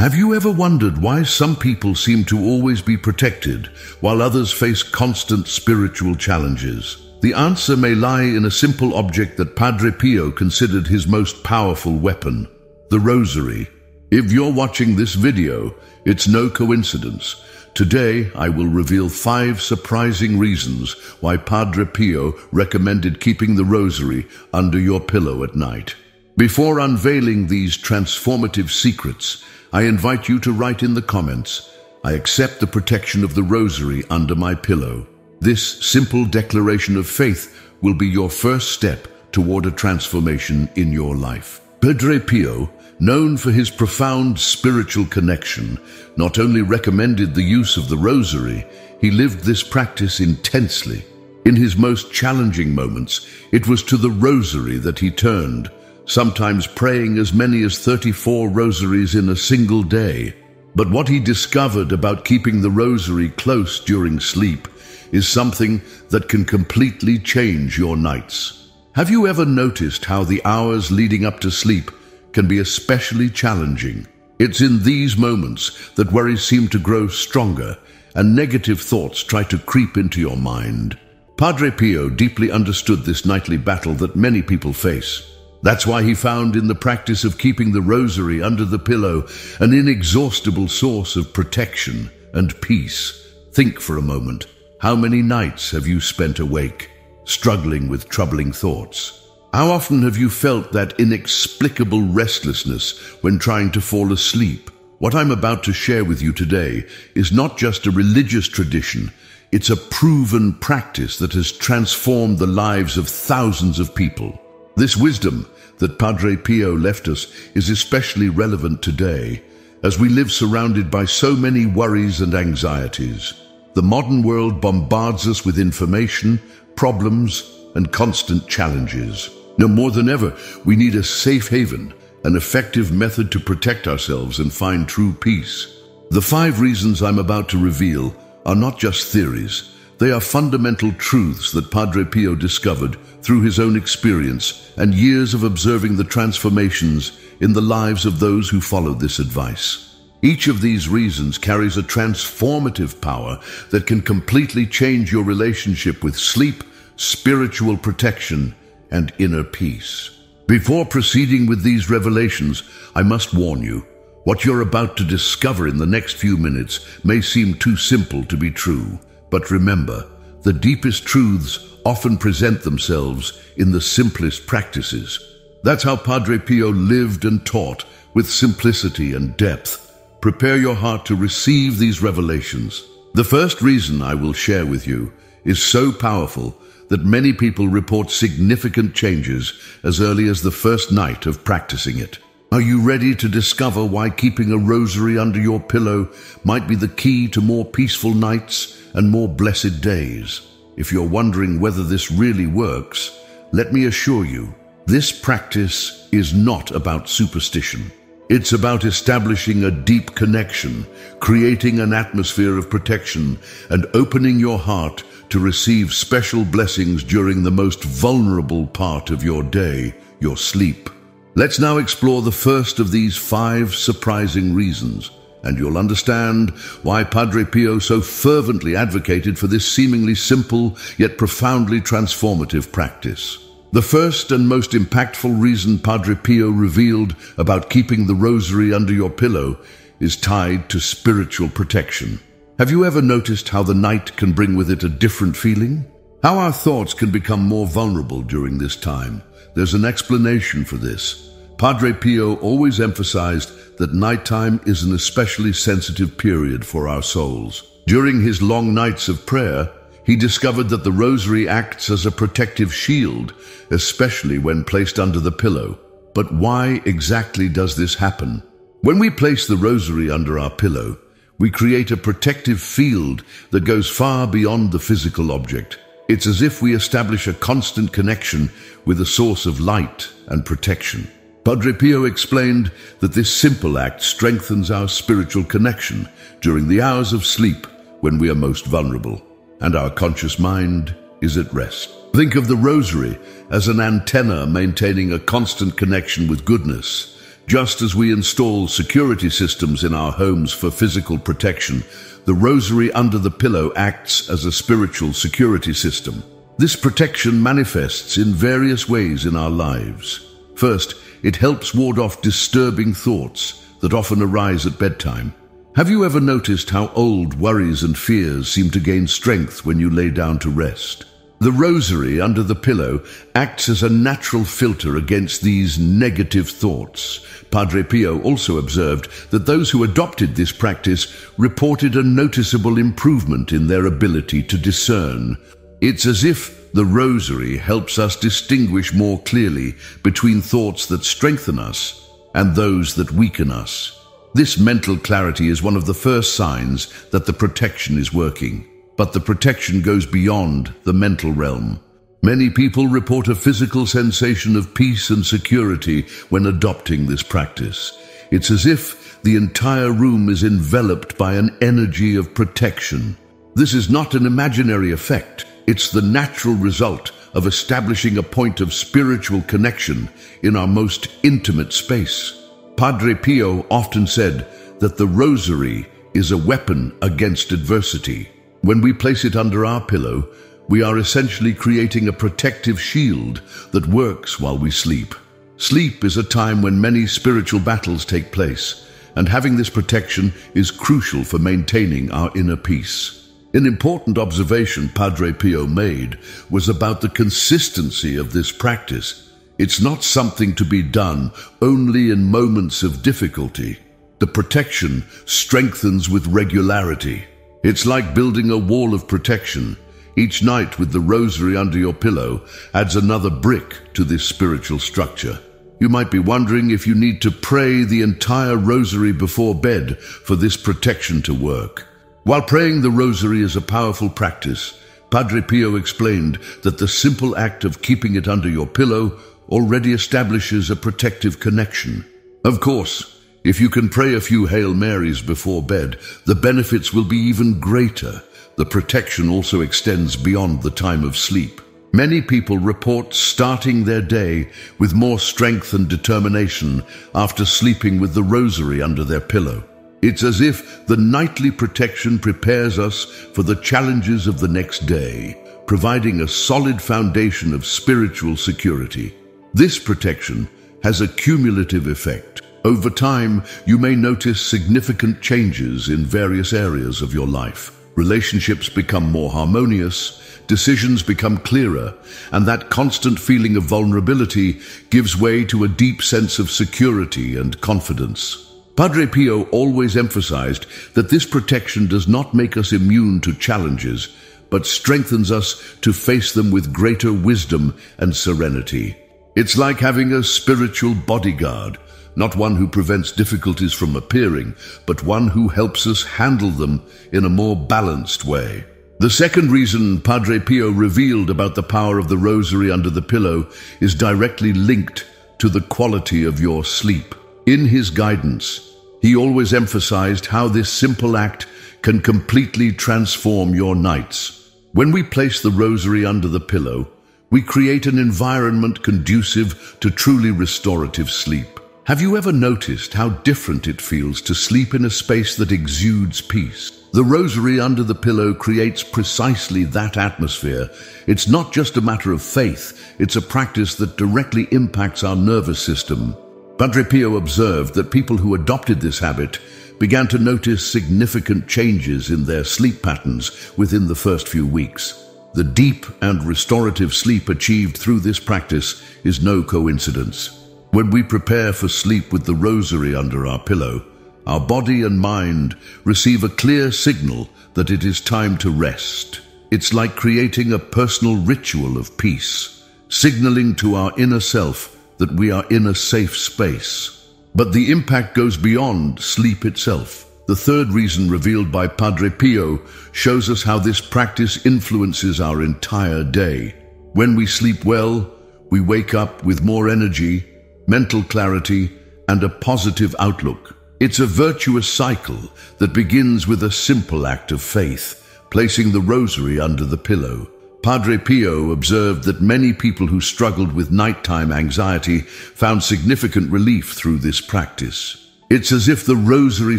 Have you ever wondered why some people seem to always be protected, while others face constant spiritual challenges? The answer may lie in a simple object that Padre Pio considered his most powerful weapon, the Rosary. If you're watching this video, it's no coincidence. Today, I will reveal 5 surprising reasons why Padre Pio recommended keeping the Rosary under your pillow at night. Before unveiling these transformative secrets, I invite you to write in the comments, "I accept the protection of the Rosary under my pillow." This simple declaration of faith will be your first step toward a transformation in your life. Padre Pio, known for his profound spiritual connection, not only recommended the use of the Rosary, he lived this practice intensely. In his most challenging moments, it was to the Rosary that he turned, sometimes praying as many as 34 rosaries in a single day. But what he discovered about keeping the Rosary close during sleep is something that can completely change your nights. Have you ever noticed how the hours leading up to sleep can be especially challenging? It's in these moments that worries seem to grow stronger and negative thoughts try to creep into your mind. Padre Pio deeply understood this nightly battle that many people face. That's why he found in the practice of keeping the Rosary under the pillow an inexhaustible source of protection and peace. Think for a moment. How many nights have you spent awake, struggling with troubling thoughts? How often have you felt that inexplicable restlessness when trying to fall asleep? What I'm about to share with you today is not just a religious tradition, it's a proven practice that has transformed the lives of thousands of people. This wisdom that Padre Pio left us is especially relevant today, as we live surrounded by so many worries and anxieties. The modern world bombards us with information, problems, and constant challenges. Now more than ever, we need a safe haven, an effective method to protect ourselves and find true peace. The 5 reasons I'm about to reveal are not just theories. They are fundamental truths that Padre Pio discovered through his own experience and years of observing the transformations in the lives of those who followed this advice. Each of these reasons carries a transformative power that can completely change your relationship with sleep, spiritual protection, and inner peace. Before proceeding with these revelations, I must warn you, what you're about to discover in the next few minutes may seem too simple to be true. But remember, the deepest truths often present themselves in the simplest practices. That's how Padre Pio lived and taught, with simplicity and depth. Prepare your heart to receive these revelations. The first reason I will share with you is so powerful that many people report significant changes as early as the first night of practicing it. Are you ready to discover why keeping a Rosary under your pillow might be the key to more peaceful nights and more blessed days? If you're wondering whether this really works, let me assure you, this practice is not about superstition. It's about establishing a deep connection, creating an atmosphere of protection, and opening your heart to receive special blessings during the most vulnerable part of your day, your sleep. Let's now explore the first of these 5 surprising reasons, and you'll understand why Padre Pio so fervently advocated for this seemingly simple yet profoundly transformative practice. The first and most impactful reason Padre Pio revealed about keeping the Rosary under your pillow is tied to spiritual protection. Have you ever noticed how the night can bring with it a different feeling? How our thoughts can become more vulnerable during this time? There's an explanation for this. Padre Pio always emphasized that nighttime is an especially sensitive period for our souls. During his long nights of prayer, he discovered that the Rosary acts as a protective shield, especially when placed under the pillow. But why exactly does this happen? When we place the Rosary under our pillow, we create a protective field that goes far beyond the physical object. It's as if we establish a constant connection with a source of light and protection. Padre Pio explained that this simple act strengthens our spiritual connection during the hours of sleep when we are most vulnerable, and our conscious mind is at rest. Think of the Rosary as an antenna maintaining a constant connection with goodness Just as we install security systems in our homes for physical protection, the Rosary under the pillow acts as a spiritual security system. This protection manifests in various ways in our lives. First, it helps ward off disturbing thoughts that often arise at bedtime. Have you ever noticed how old worries and fears seem to gain strength when you lay down to rest? The Rosary under the pillow acts as a natural filter against these negative thoughts. Padre Pio also observed that those who adopted this practice reported a noticeable improvement in their ability to discern. It's as if the Rosary helps us distinguish more clearly between thoughts that strengthen us and those that weaken us. This mental clarity is one of the first signs that the protection is working. But the protection goes beyond the mental realm. Many people report a physical sensation of peace and security when adopting this practice. It's as if the entire room is enveloped by an energy of protection. This is not an imaginary effect. It's the natural result of establishing a point of spiritual connection in our most intimate space. Padre Pio often said that the Rosary is a weapon against adversity. When we place it under our pillow, we are essentially creating a protective shield that works while we sleep. Sleep is a time when many spiritual battles take place, and having this protection is crucial for maintaining our inner peace. An important observation Padre Pio made was about the consistency of this practice. It's not something to be done only in moments of difficulty. The protection strengthens with regularity. It's like building a wall of protection. Each night with the Rosary under your pillow adds another brick to this spiritual structure. You might be wondering if you need to pray the entire Rosary before bed for this protection to work. While praying the Rosary is a powerful practice, Padre Pio explained that the simple act of keeping it under your pillow already establishes a protective connection. Of course, if you can pray a few Hail Marys before bed, the benefits will be even greater. The protection also extends beyond the time of sleep. Many people report starting their day with more strength and determination after sleeping with the Rosary under their pillow. It's as if the nightly protection prepares us for the challenges of the next day, providing a solid foundation of spiritual security. This protection has a cumulative effect. Over time, you may notice significant changes in various areas of your life. Relationships become more harmonious, decisions become clearer, and that constant feeling of vulnerability gives way to a deep sense of security and confidence. Padre Pio always emphasized that this protection does not make us immune to challenges, but strengthens us to face them with greater wisdom and serenity. It's like having a spiritual bodyguard, not one who prevents difficulties from appearing, but one who helps us handle them in a more balanced way. The second reason Padre Pio revealed about the power of the Rosary under the pillow is directly linked to the quality of your sleep. In his guidance, he always emphasized how this simple act can completely transform your nights. When we place the Rosary under the pillow, we create an environment conducive to truly restorative sleep. Have you ever noticed how different it feels to sleep in a space that exudes peace? The Rosary under the pillow creates precisely that atmosphere. It's not just a matter of faith, it's a practice that directly impacts our nervous system. Padre Pio observed that people who adopted this habit began to notice significant changes in their sleep patterns within the first few weeks. The deep and restorative sleep achieved through this practice is no coincidence. When we prepare for sleep with the Rosary under our pillow, our body and mind receive a clear signal that it is time to rest. It's like creating a personal ritual of peace, signaling to our inner self that we are in a safe space. But the impact goes beyond sleep itself. The third reason revealed by Padre Pio shows us how this practice influences our entire day. When we sleep well, we wake up with more energy, mental clarity, and a positive outlook. It's a virtuous cycle that begins with a simple act of faith, placing the Rosary under the pillow. Padre Pio observed that many people who struggled with nighttime anxiety found significant relief through this practice. It's as if the Rosary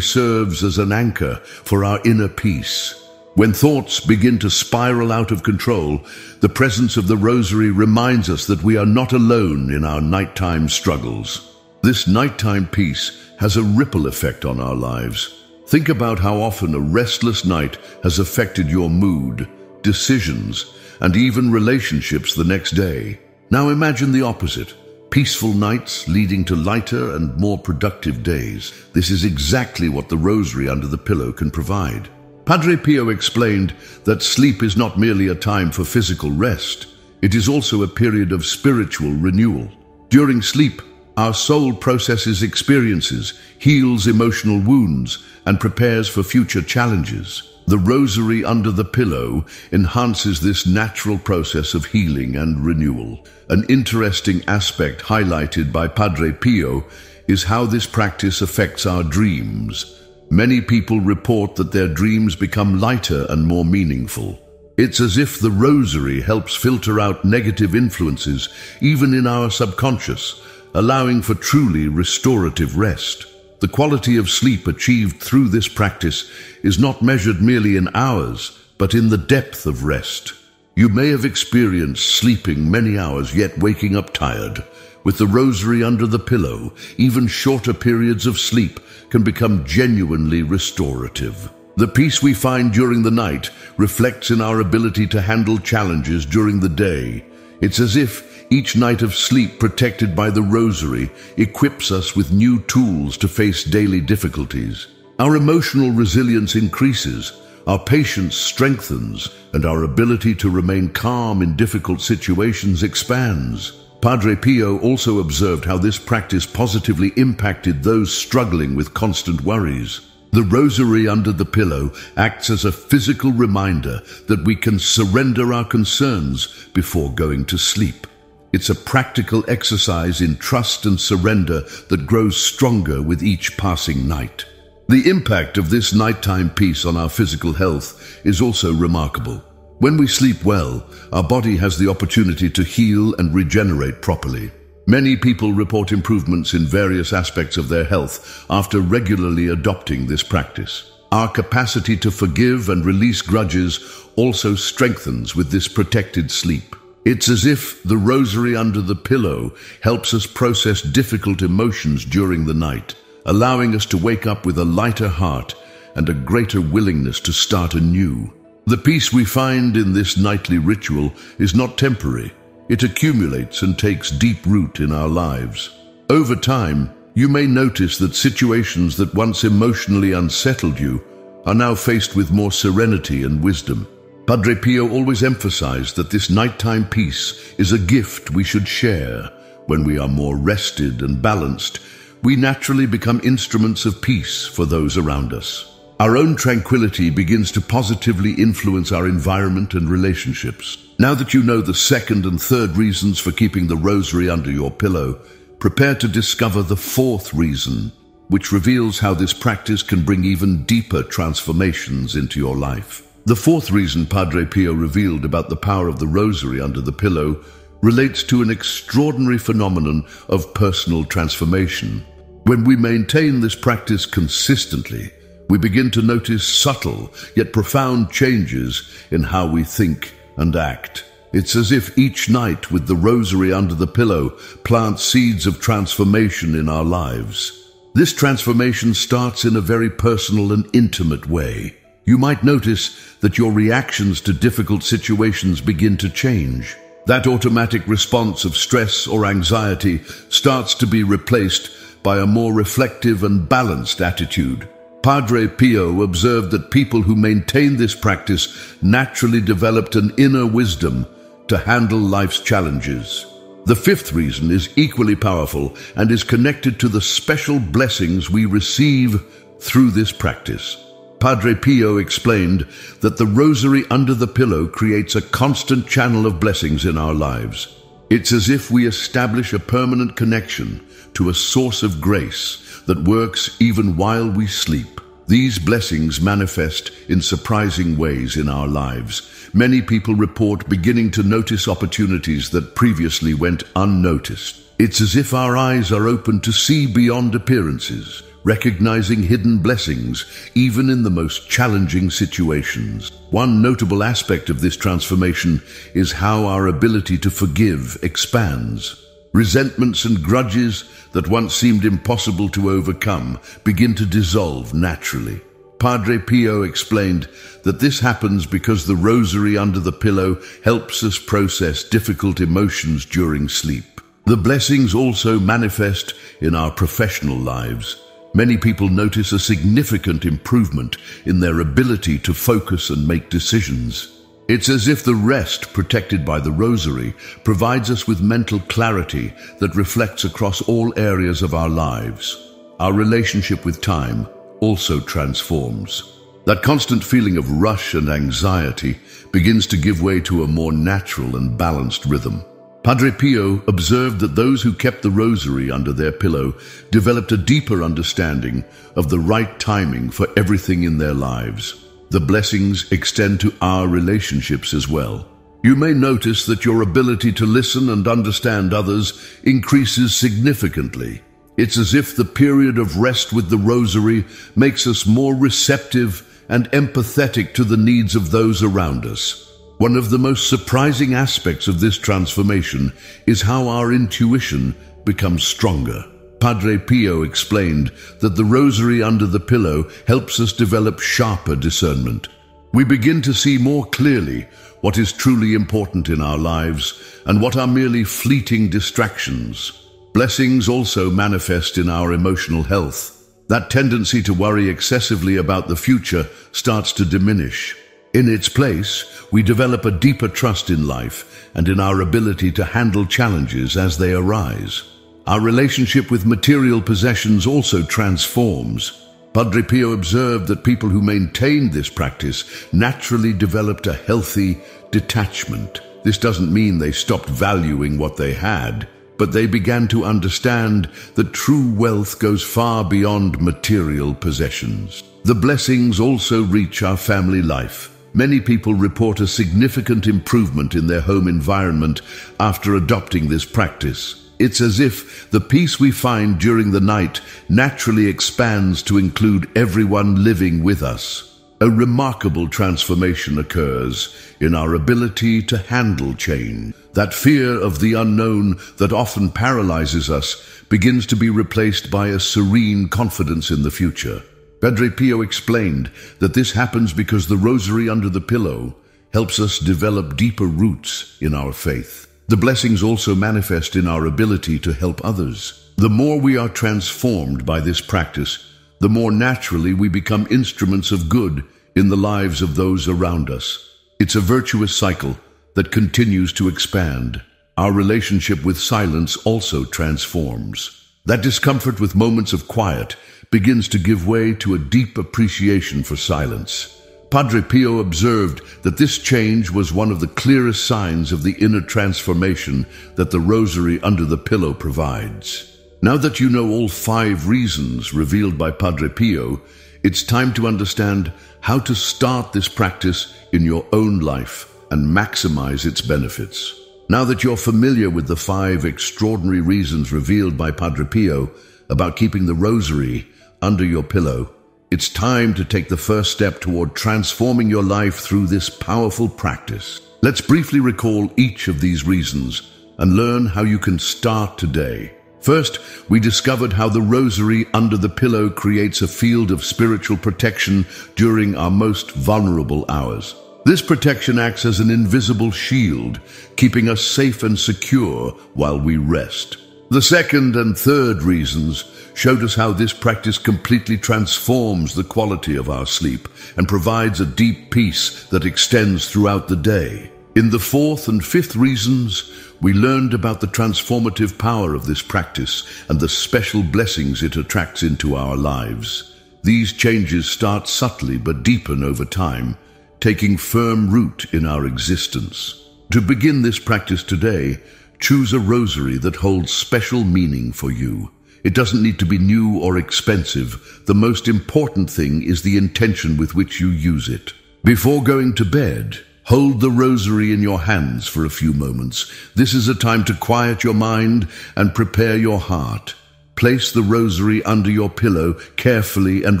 serves as an anchor for our inner peace. When thoughts begin to spiral out of control, the presence of the Rosary reminds us that we are not alone in our nighttime struggles. This nighttime peace has a ripple effect on our lives. Think about how often a restless night has affected your mood, decisions, and even relationships the next day. Now imagine the opposite. Peaceful nights leading to lighter and more productive days. This is exactly what the Rosary under the pillow can provide. Padre Pio explained that sleep is not merely a time for physical rest. It is also a period of spiritual renewal. During sleep, our soul processes experiences, heals emotional wounds, and prepares for future challenges. The Rosary under the pillow enhances this natural process of healing and renewal. An interesting aspect highlighted by Padre Pio is how this practice affects our dreams. Many people report that their dreams become lighter and more meaningful. It's as if the Rosary helps filter out negative influences, even in our subconscious, allowing for truly restorative rest. The quality of sleep achieved through this practice is not measured merely in hours, but in the depth of rest. You may have experienced sleeping many hours yet waking up tired. With the Rosary under the pillow, even shorter periods of sleep can become genuinely restorative. The peace we find during the night reflects in our ability to handle challenges during the day. It's as if each night of sleep protected by the Rosary equips us with new tools to face daily difficulties. Our emotional resilience increases, our patience strengthens, and our ability to remain calm in difficult situations expands. Padre Pio also observed how this practice positively impacted those struggling with constant worries. The Rosary under the pillow acts as a physical reminder that we can surrender our concerns before going to sleep. It's a practical exercise in trust and surrender that grows stronger with each passing night. The impact of this nighttime peace on our physical health is also remarkable. When we sleep well, our body has the opportunity to heal and regenerate properly. Many people report improvements in various aspects of their health after regularly adopting this practice. Our capacity to forgive and release grudges also strengthens with this protected sleep. It's as if the Rosary under the pillow helps us process difficult emotions during the night, allowing us to wake up with a lighter heart and a greater willingness to start anew. The peace we find in this nightly ritual is not temporary. It accumulates and takes deep root in our lives. Over time, you may notice that situations that once emotionally unsettled you are now faced with more serenity and wisdom. Padre Pio always emphasized that this nighttime peace is a gift we should share. When we are more rested and balanced, we naturally become instruments of peace for those around us. Our own tranquility begins to positively influence our environment and relationships. Now that you know the second and third reasons for keeping the Rosary under your pillow, prepare to discover the fourth reason, which reveals how this practice can bring even deeper transformations into your life. The fourth reason Padre Pio revealed about the power of the Rosary under the pillow relates to an extraordinary phenomenon of personal transformation. When we maintain this practice consistently, we begin to notice subtle yet profound changes in how we think and act. It's as if each night with the Rosary under the pillow plants seeds of transformation in our lives. This transformation starts in a very personal and intimate way. You might notice that your reactions to difficult situations begin to change. That automatic response of stress or anxiety starts to be replaced by a more reflective and balanced attitude. Padre Pio observed that people who maintained this practice naturally developed an inner wisdom to handle life's challenges. The fifth reason is equally powerful and is connected to the special blessings we receive through this practice. Padre Pio explained that the Rosary under the pillow creates a constant channel of blessings in our lives. It's as if we establish a permanent connection to a source of grace that works even while we sleep. These blessings manifest in surprising ways in our lives. Many people report beginning to notice opportunities that previously went unnoticed. It's as if our eyes are open to see beyond appearances, recognizing hidden blessings even in the most challenging situations. One notable aspect of this transformation is how our ability to forgive expands. Resentments and grudges that once seemed impossible to overcome begin to dissolve naturally. Padre Pio explained that this happens because the rosary under the pillow helps us process difficult emotions during sleep. The blessings also manifest in our professional lives. Many people notice a significant improvement in their ability to focus and make decisions. It's as if the rest protected by the rosary provides us with mental clarity that reflects across all areas of our lives. Our relationship with time also transforms. That constant feeling of rush and anxiety begins to give way to a more natural and balanced rhythm. Padre Pio observed that those who kept the rosary under their pillow developed a deeper understanding of the right timing for everything in their lives. The blessings extend to our relationships as well. You may notice that your ability to listen and understand others increases significantly. It's as if the period of rest with the rosary makes us more receptive and empathetic to the needs of those around us. One of the most surprising aspects of this transformation is how our intuition becomes stronger. Padre Pio explained that the rosary under the pillow helps us develop sharper discernment. We begin to see more clearly what is truly important in our lives and what are merely fleeting distractions. Blessings also manifest in our emotional health. That tendency to worry excessively about the future starts to diminish. In its place, we develop a deeper trust in life and in our ability to handle challenges as they arise. Our relationship with material possessions also transforms. Padre Pio observed that people who maintained this practice naturally developed a healthy detachment. This doesn't mean they stopped valuing what they had, but they began to understand that true wealth goes far beyond material possessions. The blessings also reach our family life. Many people report a significant improvement in their home environment after adopting this practice. It's as if the peace we find during the night naturally expands to include everyone living with us. A remarkable transformation occurs in our ability to handle change. That fear of the unknown that often paralyzes us begins to be replaced by a serene confidence in the future. Padre Pio explained that this happens because the rosary under the pillow helps us develop deeper roots in our faith. The blessings also manifest in our ability to help others. The more we are transformed by this practice, the more naturally we become instruments of good in the lives of those around us. It's a virtuous cycle that continues to expand. Our relationship with silence also transforms. That discomfort with moments of quiet begins to give way to a deep appreciation for silence. Padre Pio observed that this change was one of the clearest signs of the inner transformation that the rosary under the pillow provides. Now that you know all 5 reasons revealed by Padre Pio, it's time to understand how to start this practice in your own life and maximize its benefits. Now that you're familiar with the 5 extraordinary reasons revealed by Padre Pio about keeping the rosary under your pillow, it's time to take the first step toward transforming your life through this powerful practice. Let's briefly recall each of these reasons and learn how you can start today. First, we discovered how the rosary under the pillow creates a field of spiritual protection during our most vulnerable hours. This protection acts as an invisible shield, keeping us safe and secure while we rest. The second and third reasons showed us how this practice completely transforms the quality of our sleep and provides a deep peace that extends throughout the day. In the fourth and fifth reasons, we learned about the transformative power of this practice and the special blessings it attracts into our lives. These changes start subtly but deepen over time, taking firm root in our existence. To begin this practice today, choose a rosary that holds special meaning for you. It doesn't need to be new or expensive. The most important thing is the intention with which you use it. Before going to bed, hold the rosary in your hands for a few moments. This is a time to quiet your mind and prepare your heart. Place the rosary under your pillow carefully and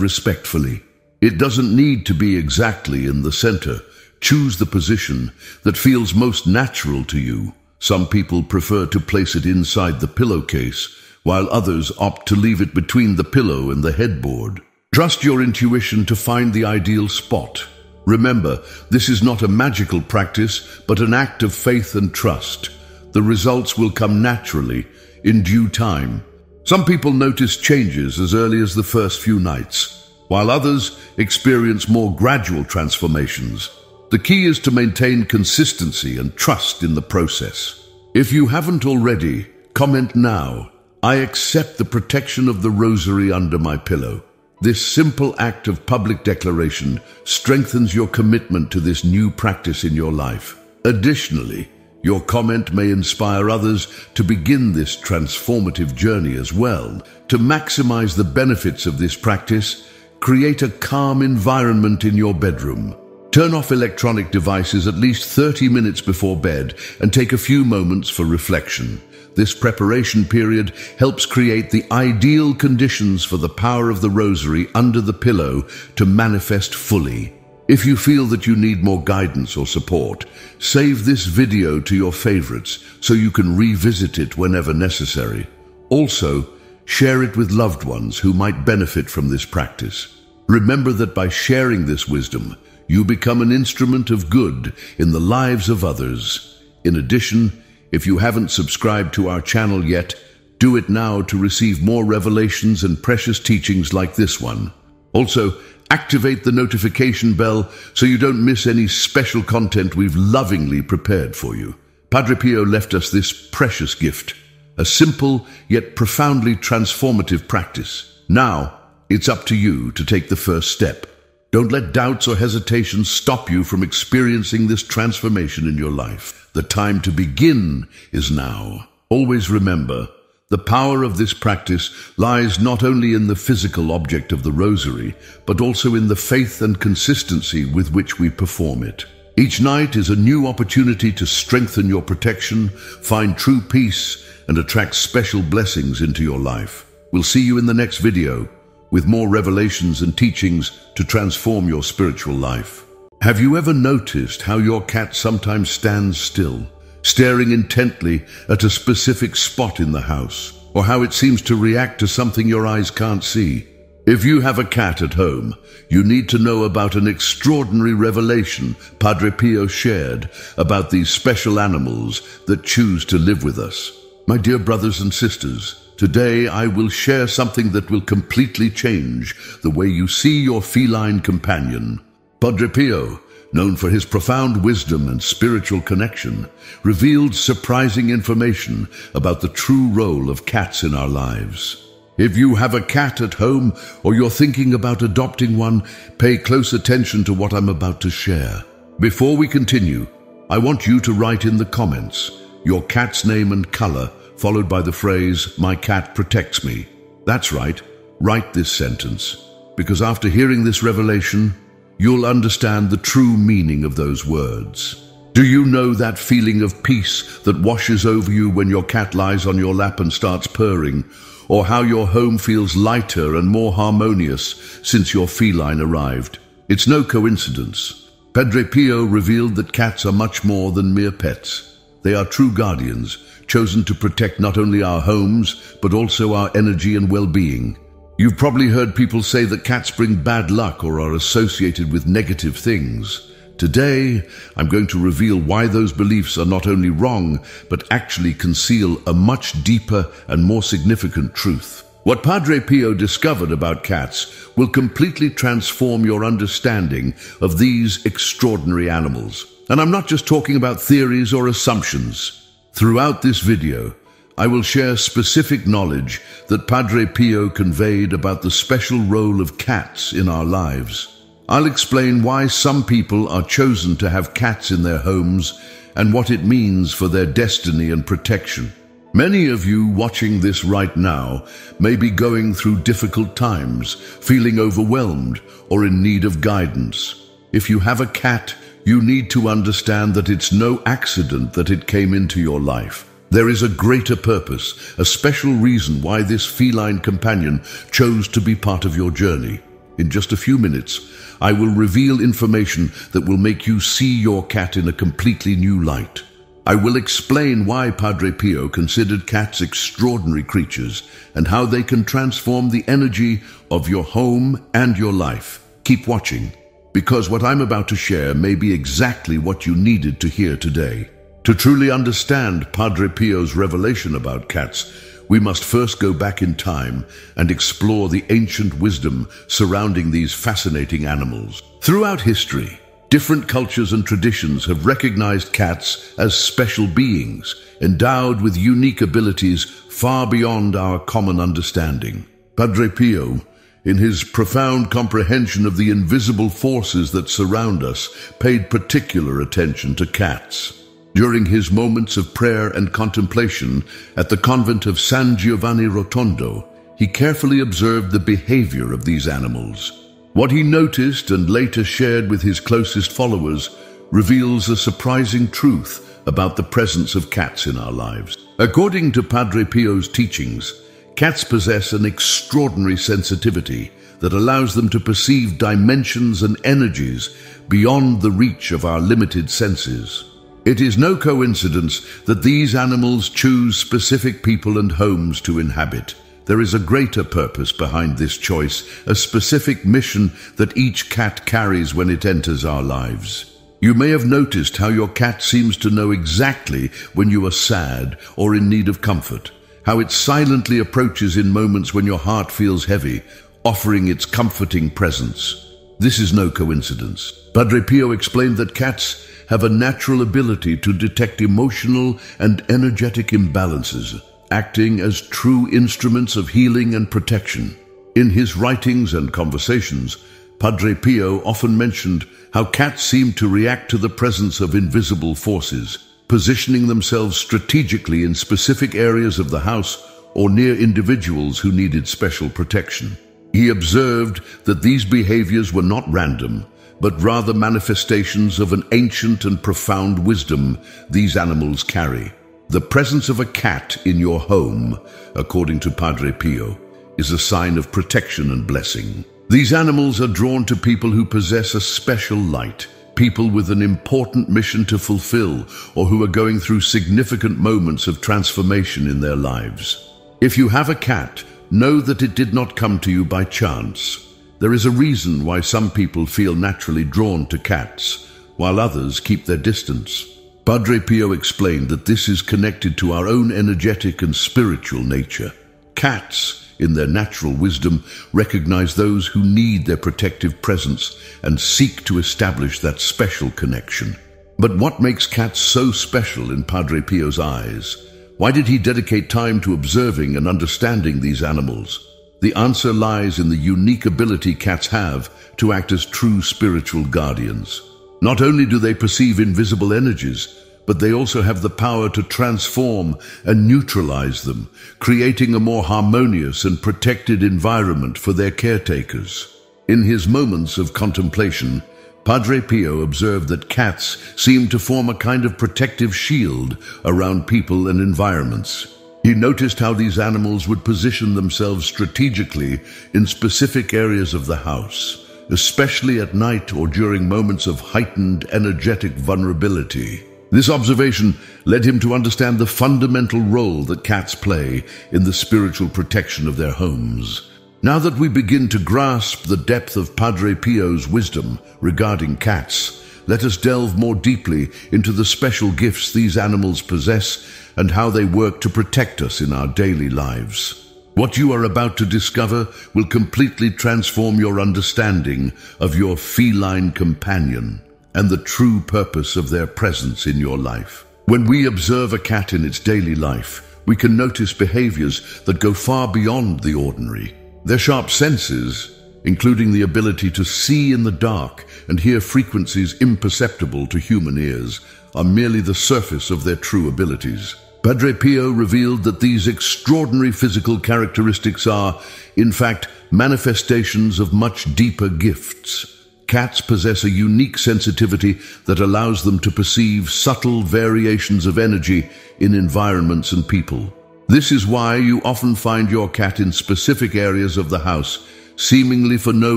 respectfully. It doesn't need to be exactly in the center. Choose the position that feels most natural to you. Some people prefer to place it inside the pillowcase, while others opt to leave it between the pillow and the headboard. Trust your intuition to find the ideal spot. Remember, this is not a magical practice, but an act of faith and trust. The results will come naturally, in due time. Some people notice changes as early as the first few nights, while others experience more gradual transformations. The key is to maintain consistency and trust in the process. If you haven't already, comment now. I accept the protection of the rosary under my pillow. This simple act of public declaration strengthens your commitment to this new practice in your life. Additionally, your comment may inspire others to begin this transformative journey as well. To maximize the benefits of this practice, create a calm environment in your bedroom. Turn off electronic devices at least 30 minutes before bed and take a few moments for reflection. This preparation period helps create the ideal conditions for the power of the rosary under the pillow to manifest fully. If you feel that you need more guidance or support, save this video to your favorites so you can revisit it whenever necessary. Also, share it with loved ones who might benefit from this practice. Remember that by sharing this wisdom, you become an instrument of good in the lives of others. In addition, if you haven't subscribed to our channel yet, do it now to receive more revelations and precious teachings like this one. Also, activate the notification bell so you don't miss any special content we've lovingly prepared for you. Padre Pio left us this precious gift, a simple yet profoundly transformative practice. Now, it's up to you to take the first step. Don't let doubts or hesitations stop you from experiencing this transformation in your life. The time to begin is now. Always remember, the power of this practice lies not only in the physical object of the rosary, but also in the faith and consistency with which we perform it. Each night is a new opportunity to strengthen your protection, find true peace, and attract special blessings into your life. We'll see you in the next video, with more revelations and teachings to transform your spiritual life. Have you ever noticed how your cat sometimes stands still, staring intently at a specific spot in the house, or how it seems to react to something your eyes can't see? If you have a cat at home, you need to know about an extraordinary revelation Padre Pio shared about these special animals that choose to live with us. My dear brothers and sisters, today I will share something that will completely change the way you see your feline companion. Padre Pio, known for his profound wisdom and spiritual connection, revealed surprising information about the true role of cats in our lives. If you have a cat at home or you're thinking about adopting one, pay close attention to what I'm about to share. Before we continue, I want you to write in the comments your cat's name and color, followed by the phrase, "My cat protects me." That's right, write this sentence, because after hearing this revelation, you'll understand the true meaning of those words. Do you know that feeling of peace that washes over you when your cat lies on your lap and starts purring, or how your home feels lighter and more harmonious since your feline arrived? It's no coincidence. Padre Pio revealed that cats are much more than mere pets. They are true guardians, chosen to protect not only our homes, but also our energy and well-being. You've probably heard people say that cats bring bad luck or are associated with negative things. Today, I'm going to reveal why those beliefs are not only wrong, but actually conceal a much deeper and more significant truth. What Padre Pio discovered about cats will completely transform your understanding of these extraordinary animals. And I'm not just talking about theories or assumptions. Throughout this video, I will share specific knowledge that Padre Pio conveyed about the special role of cats in our lives. I'll explain why some people are chosen to have cats in their homes and what it means for their destiny and protection. Many of you watching this right now may be going through difficult times, feeling overwhelmed or in need of guidance. If you have a cat, you need to understand that it's no accident that it came into your life. There is a greater purpose, a special reason why this feline companion chose to be part of your journey. In just a few minutes, I will reveal information that will make you see your cat in a completely new light. I will explain why Padre Pio considered cats extraordinary creatures and how they can transform the energy of your home and your life. Keep watching, because what I'm about to share may be exactly what you needed to hear today. To truly understand Padre Pio's revelation about cats, we must first go back in time and explore the ancient wisdom surrounding these fascinating animals. Throughout history, different cultures and traditions have recognized cats as special beings, endowed with unique abilities far beyond our common understanding. Padre Pio, in his profound comprehension of the invisible forces that surround us, paid particular attention to cats. During his moments of prayer and contemplation at the convent of San Giovanni Rotondo, he carefully observed the behavior of these animals. What he noticed and later shared with his closest followers reveals a surprising truth about the presence of cats in our lives. According to Padre Pio's teachings, cats possess an extraordinary sensitivity that allows them to perceive dimensions and energies beyond the reach of our limited senses. It is no coincidence that these animals choose specific people and homes to inhabit. There is a greater purpose behind this choice, a specific mission that each cat carries when it enters our lives. You may have noticed how your cat seems to know exactly when you are sad or in need of comfort, how it silently approaches in moments when your heart feels heavy, offering its comforting presence. This is no coincidence. Padre Pio explained that cats have a natural ability to detect emotional and energetic imbalances, acting as true instruments of healing and protection. In his writings and conversations, Padre Pio often mentioned how cats seem to react to the presence of invisible forces, positioning themselves strategically in specific areas of the house or near individuals who needed special protection. He observed that these behaviors were not random, but rather manifestations of an ancient and profound wisdom these animals carry. The presence of a cat in your home, according to Padre Pio, is a sign of protection and blessing. These animals are drawn to people who possess a special light, people with an important mission to fulfill, or who are going through significant moments of transformation in their lives. If you have a cat, know that it did not come to you by chance. There is a reason why some people feel naturally drawn to cats, while others keep their distance. Padre Pio explained that this is connected to our own energetic and spiritual nature. Cats, in their natural wisdom, recognize those who need their protective presence and seek to establish that special connection. But what makes cats so special in Padre Pio's eyes? Why did he dedicate time to observing and understanding these animals? The answer lies in the unique ability cats have to act as true spiritual guardians. Not only do they perceive invisible energies, but they also have the power to transform and neutralize them, creating a more harmonious and protected environment for their caretakers. In his moments of contemplation, Padre Pio observed that cats seem to form a kind of protective shield around people and environments. He noticed how these animals would position themselves strategically in specific areas of the house, especially at night or during moments of heightened energetic vulnerability. This observation led him to understand the fundamental role that cats play in the spiritual protection of their homes. Now that we begin to grasp the depth of Padre Pio's wisdom regarding cats, let us delve more deeply into the special gifts these animals possess and how they work to protect us in our daily lives. What you are about to discover will completely transform your understanding of your feline companion and the true purpose of their presence in your life. When we observe a cat in its daily life, we can notice behaviors that go far beyond the ordinary. Their sharp senses, including the ability to see in the dark and hear frequencies imperceptible to human ears, are merely the surface of their true abilities. Padre Pio revealed that these extraordinary physical characteristics are, in fact, manifestations of much deeper gifts. Cats possess a unique sensitivity that allows them to perceive subtle variations of energy in environments and people. This is why you often find your cat in specific areas of the house, seemingly for no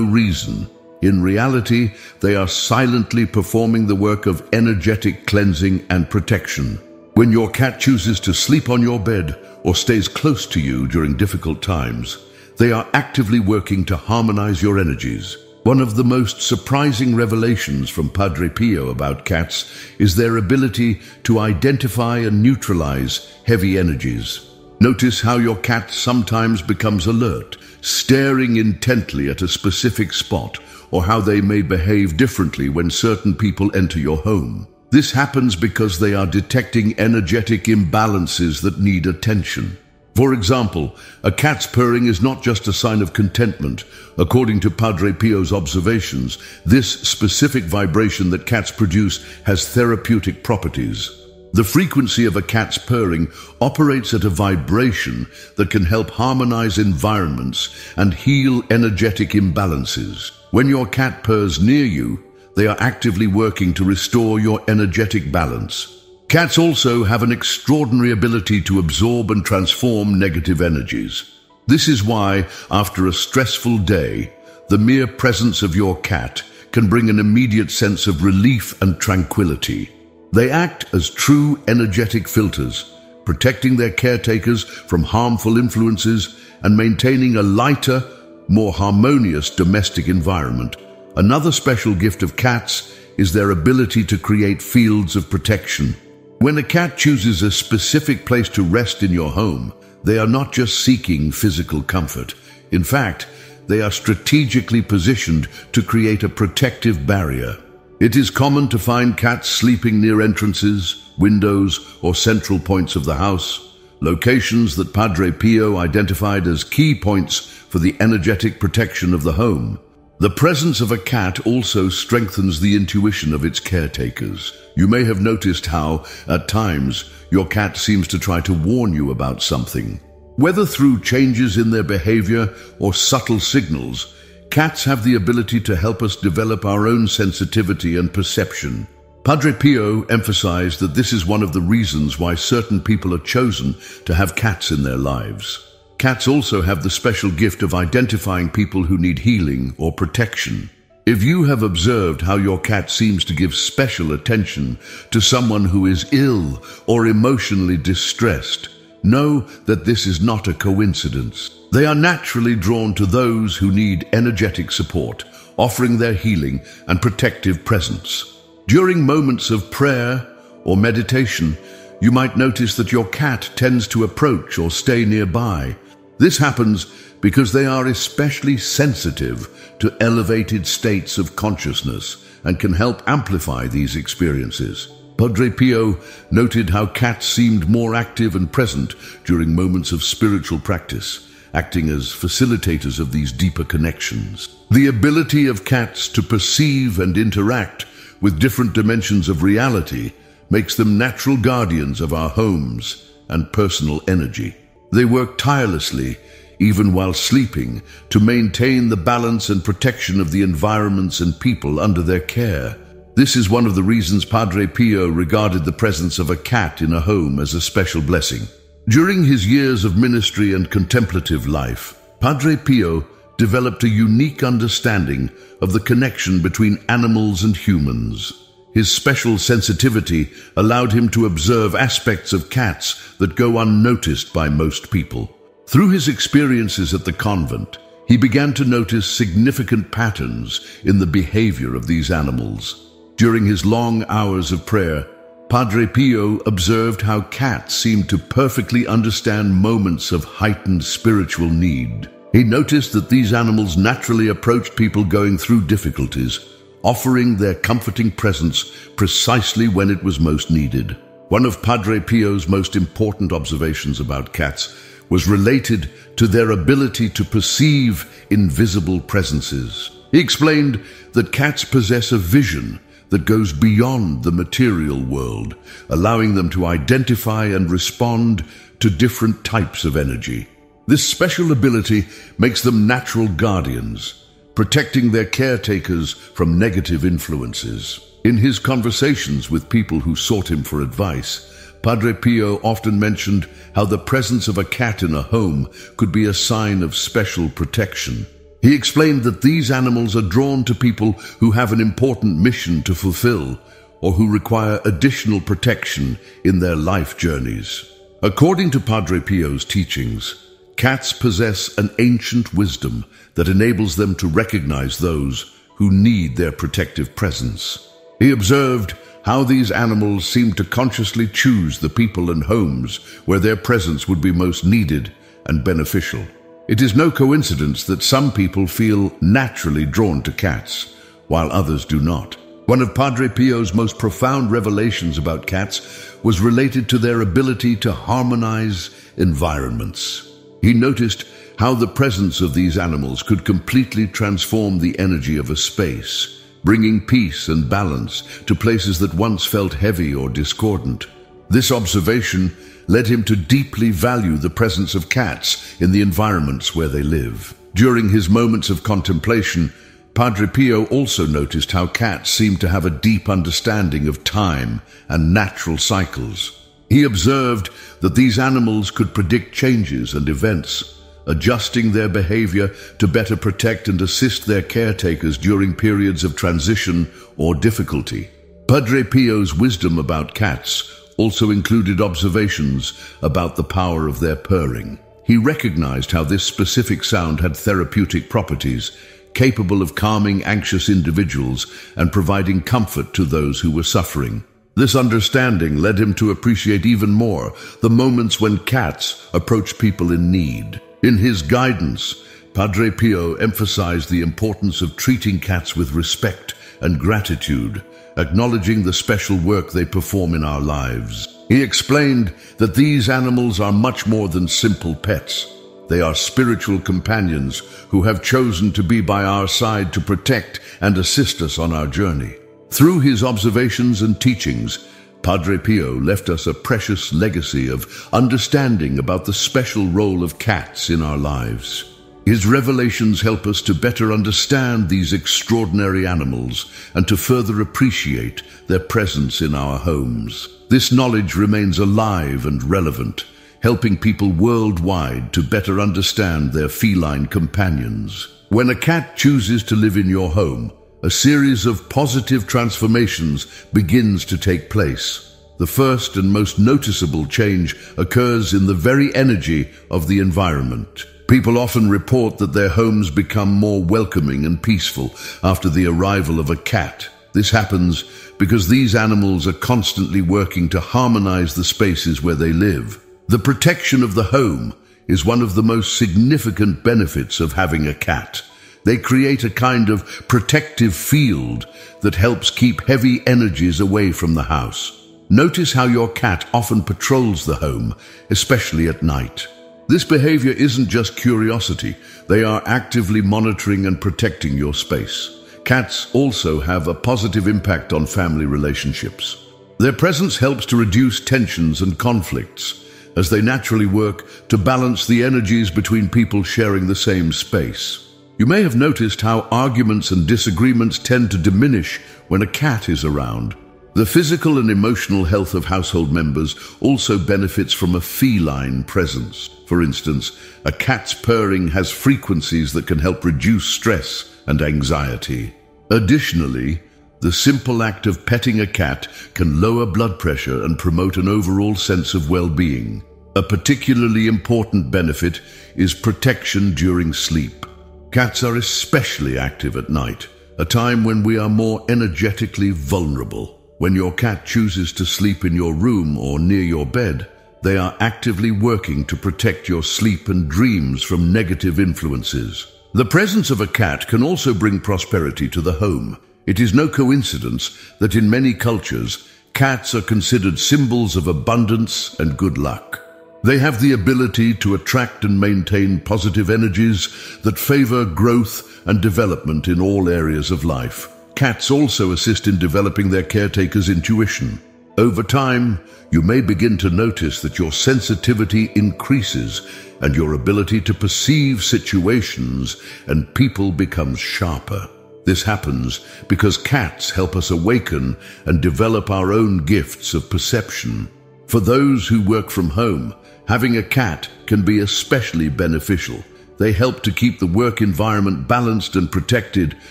reason. In reality, they are silently performing the work of energetic cleansing and protection. When your cat chooses to sleep on your bed or stays close to you during difficult times, they are actively working to harmonize your energies. One of the most surprising revelations from Padre Pio about cats is their ability to identify and neutralize heavy energies. Notice how your cat sometimes becomes alert, staring intently at a specific spot, or how they may behave differently when certain people enter your home. This happens because they are detecting energetic imbalances that need attention. For example, a cat's purring is not just a sign of contentment. According to Padre Pio's observations, this specific vibration that cats produce has therapeutic properties. The frequency of a cat's purring operates at a vibration that can help harmonize environments and heal energetic imbalances. When your cat purrs near you, they are actively working to restore your energetic balance. Cats also have an extraordinary ability to absorb and transform negative energies. This is why, after a stressful day, the mere presence of your cat can bring an immediate sense of relief and tranquility. They act as true energetic filters, protecting their caretakers from harmful influences and maintaining a lighter, more harmonious domestic environment. Another special gift of cats is their ability to create fields of protection. When a cat chooses a specific place to rest in your home, they are not just seeking physical comfort. In fact, they are strategically positioned to create a protective barrier. It is common to find cats sleeping near entrances, windows, or central points of the house, locations that Padre Pio identified as key points for the energetic protection of the home. The presence of a cat also strengthens the intuition of its caretakers. You may have noticed how, at times, your cat seems to try to warn you about something. Whether through changes in their behavior or subtle signals, cats have the ability to help us develop our own sensitivity and perception. Padre Pio emphasized that this is one of the reasons why certain people are chosen to have cats in their lives. Cats also have the special gift of identifying people who need healing or protection. If you have observed how your cat seems to give special attention to someone who is ill or emotionally distressed, know that this is not a coincidence. They are naturally drawn to those who need energetic support, offering their healing and protective presence. During moments of prayer or meditation, you might notice that your cat tends to approach or stay nearby. This happens because they are especially sensitive to elevated states of consciousness and can help amplify these experiences. Padre Pio noted how cats seemed more active and present during moments of spiritual practice, acting as facilitators of these deeper connections. The ability of cats to perceive and interact with different dimensions of reality makes them natural guardians of our homes and personal energy. They work tirelessly, even while sleeping, to maintain the balance and protection of the environments and people under their care. This is one of the reasons Padre Pio regarded the presence of a cat in a home as a special blessing. During his years of ministry and contemplative life, Padre Pio developed a unique understanding of the connection between animals and humans. His special sensitivity allowed him to observe aspects of cats that go unnoticed by most people. Through his experiences at the convent, he began to notice significant patterns in the behavior of these animals. During his long hours of prayer, Padre Pio observed how cats seemed to perfectly understand moments of heightened spiritual need. He noticed that these animals naturally approached people going through difficulties, offering their comforting presence precisely when it was most needed. One of Padre Pio's most important observations about cats was related to their ability to perceive invisible presences. He explained that cats possess a vision that goes beyond the material world, allowing them to identify and respond to different types of energy. This special ability makes them natural guardians, protecting their caretakers from negative influences. In his conversations with people who sought him for advice, Padre Pio often mentioned how the presence of a cat in a home could be a sign of special protection. He explained that these animals are drawn to people who have an important mission to fulfill or who require additional protection in their life journeys. According to Padre Pio's teachings, cats possess an ancient wisdom that enables them to recognize those who need their protective presence. He observed how these animals seem to consciously choose the people and homes where their presence would be most needed and beneficial. It is no coincidence that some people feel naturally drawn to cats, while others do not. One of Padre Pio's most profound revelations about cats was related to their ability to harmonize environments. He noticed how the presence of these animals could completely transform the energy of a space, bringing peace and balance to places that once felt heavy or discordant. This observation led him to deeply value the presence of cats in the environments where they live. During his moments of contemplation, Padre Pio also noticed how cats seemed to have a deep understanding of time and natural cycles. He observed that these animals could predict changes and events, adjusting their behavior to better protect and assist their caretakers during periods of transition or difficulty. Padre Pio's wisdom about cats also included observations about the power of their purring. He recognized how this specific sound had therapeutic properties, capable of calming anxious individuals and providing comfort to those who were suffering. This understanding led him to appreciate even more the moments when cats approach people in need. In his guidance, Padre Pio emphasized the importance of treating cats with respect and gratitude, acknowledging the special work they perform in our lives. He explained that these animals are much more than simple pets. They are spiritual companions who have chosen to be by our side to protect and assist us on our journey. Through his observations and teachings, Padre Pio left us a precious legacy of understanding about the special role of cats in our lives. His revelations help us to better understand these extraordinary animals and to further appreciate their presence in our homes. This knowledge remains alive and relevant, helping people worldwide to better understand their feline companions. When a cat chooses to live in your home, a series of positive transformations begins to take place. The first and most noticeable change occurs in the very energy of the environment. People often report that their homes become more welcoming and peaceful after the arrival of a cat. This happens because these animals are constantly working to harmonize the spaces where they live. The protection of the home is one of the most significant benefits of having a cat. They create a kind of protective field that helps keep heavy energies away from the house. Notice how your cat often patrols the home, especially at night. This behavior isn't just curiosity. They are actively monitoring and protecting your space. Cats also have a positive impact on family relationships. Their presence helps to reduce tensions and conflicts, as they naturally work to balance the energies between people sharing the same space. You may have noticed how arguments and disagreements tend to diminish when a cat is around. The physical and emotional health of household members also benefits from a feline presence. For instance, a cat's purring has frequencies that can help reduce stress and anxiety. Additionally, the simple act of petting a cat can lower blood pressure and promote an overall sense of well-being. A particularly important benefit is protection during sleep. Cats are especially active at night, a time when we are more energetically vulnerable. When your cat chooses to sleep in your room or near your bed, they are actively working to protect your sleep and dreams from negative influences. The presence of a cat can also bring prosperity to the home. It is no coincidence that in many cultures, cats are considered symbols of abundance and good luck. They have the ability to attract and maintain positive energies that favor growth and development in all areas of life. Cats also assist in developing their caretaker's intuition. Over time, you may begin to notice that your sensitivity increases and your ability to perceive situations and people becomes sharper. This happens because cats help us awaken and develop our own gifts of perception. For those who work from home, having a cat can be especially beneficial. They help to keep the work environment balanced and protected,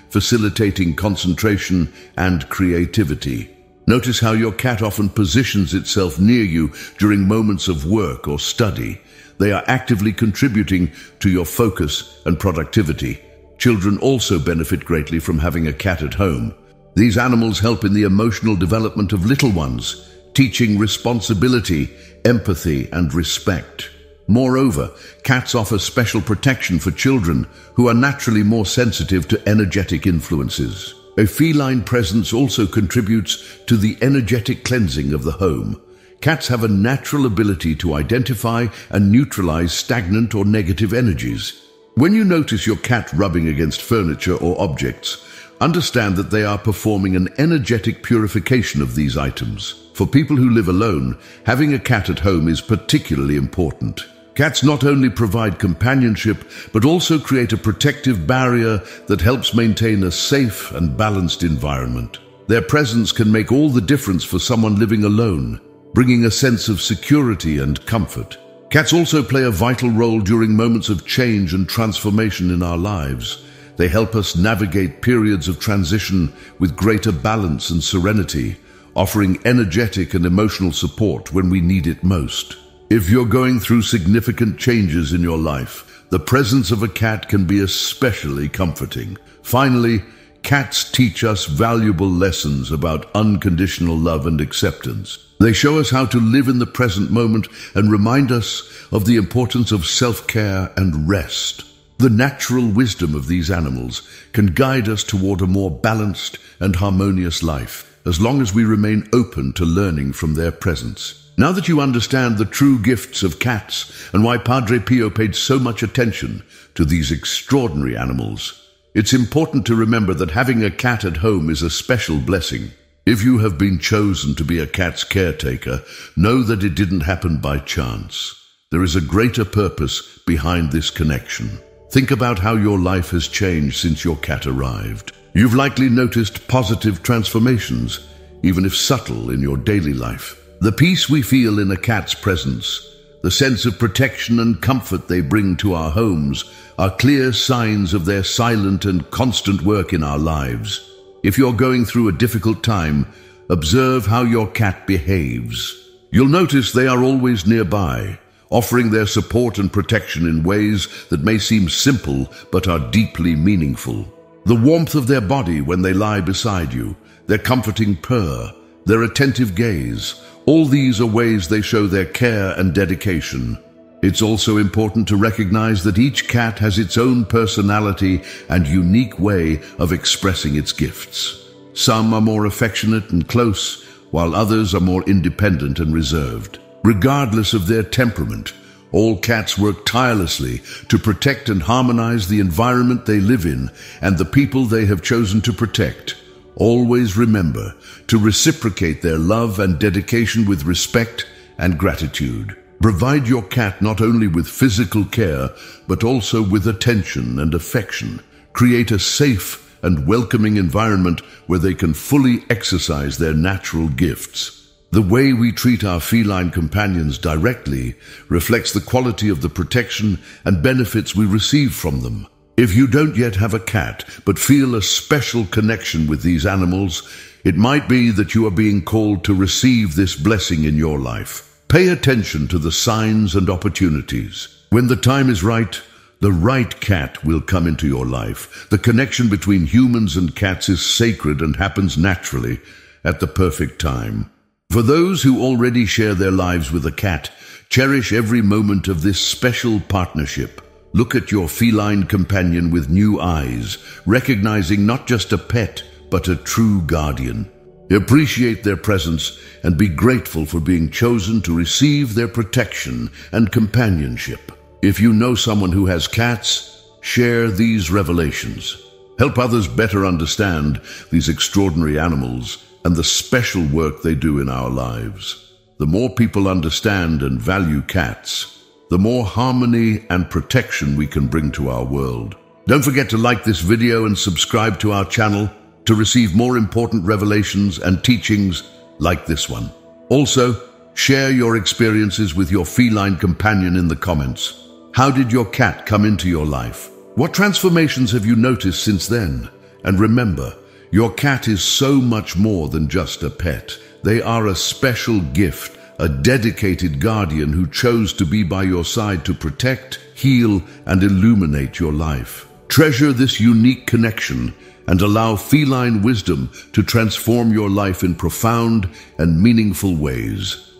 facilitating concentration and creativity. Notice how your cat often positions itself near you during moments of work or study. They are actively contributing to your focus and productivity. Children also benefit greatly from having a cat at home. These animals help in the emotional development of little ones, teaching responsibility, empathy, and respect. Moreover, cats offer special protection for children who are naturally more sensitive to energetic influences. A feline presence also contributes to the energetic cleansing of the home. Cats have a natural ability to identify and neutralize stagnant or negative energies. When you notice your cat rubbing against furniture or objects, understand that they are performing an energetic purification of these items. For people who live alone, having a cat at home is particularly important. Cats not only provide companionship, but also create a protective barrier that helps maintain a safe and balanced environment. Their presence can make all the difference for someone living alone, bringing a sense of security and comfort. Cats also play a vital role during moments of change and transformation in our lives. They help us navigate periods of transition with greater balance and serenity, offering energetic and emotional support when we need it most. If you're going through significant changes in your life, the presence of a cat can be especially comforting. Finally, cats teach us valuable lessons about unconditional love and acceptance. They show us how to live in the present moment and remind us of the importance of self-care and rest. The natural wisdom of these animals can guide us toward a more balanced and harmonious life, as long as we remain open to learning from their presence. Now that you understand the true gifts of cats and why Padre Pio paid so much attention to these extraordinary animals, it's important to remember that having a cat at home is a special blessing. If you have been chosen to be a cat's caretaker, know that it didn't happen by chance. There is a greater purpose behind this connection. Think about how your life has changed since your cat arrived. You've likely noticed positive transformations, even if subtle, in your daily life. The peace we feel in a cat's presence, the sense of protection and comfort they bring to our homes, are clear signs of their silent and constant work in our lives. If you're going through a difficult time, observe how your cat behaves. You'll notice they are always nearby, offering their support and protection in ways that may seem simple but are deeply meaningful. The warmth of their body when they lie beside you, their comforting purr, their attentive gaze, all these are ways they show their care and dedication. It's also important to recognize that each cat has its own personality and unique way of expressing its gifts. Some are more affectionate and close, while others are more independent and reserved. Regardless of their temperament, all cats work tirelessly to protect and harmonize the environment they live in and the people they have chosen to protect. Always remember to reciprocate their love and dedication with respect and gratitude. Provide your cat not only with physical care, but also with attention and affection. Create a safe and welcoming environment where they can fully exercise their natural gifts. The way we treat our feline companions directly reflects the quality of the protection and benefits we receive from them. If you don't yet have a cat, but feel a special connection with these animals, it might be that you are being called to receive this blessing in your life. Pay attention to the signs and opportunities. When the time is right, the right cat will come into your life. The connection between humans and cats is sacred and happens naturally at the perfect time. For those who already share their lives with a cat, cherish every moment of this special partnership. Look at your feline companion with new eyes, recognizing not just a pet, but a true guardian. Appreciate their presence and be grateful for being chosen to receive their protection and companionship. If you know someone who has cats, share these revelations. Help others better understand these extraordinary animals and the special work they do in our lives. The more people understand and value cats, the more harmony and protection we can bring to our world. Don't forget to like this video and subscribe to our channel to receive more important revelations and teachings like this one. Also, share your experiences with your feline companion in the comments. How did your cat come into your life? What transformations have you noticed since then? And remember, your cat is so much more than just a pet. They are a special gift, a dedicated guardian who chose to be by your side to protect, heal, and illuminate your life. Treasure this unique connection and allow feline wisdom to transform your life in profound and meaningful ways.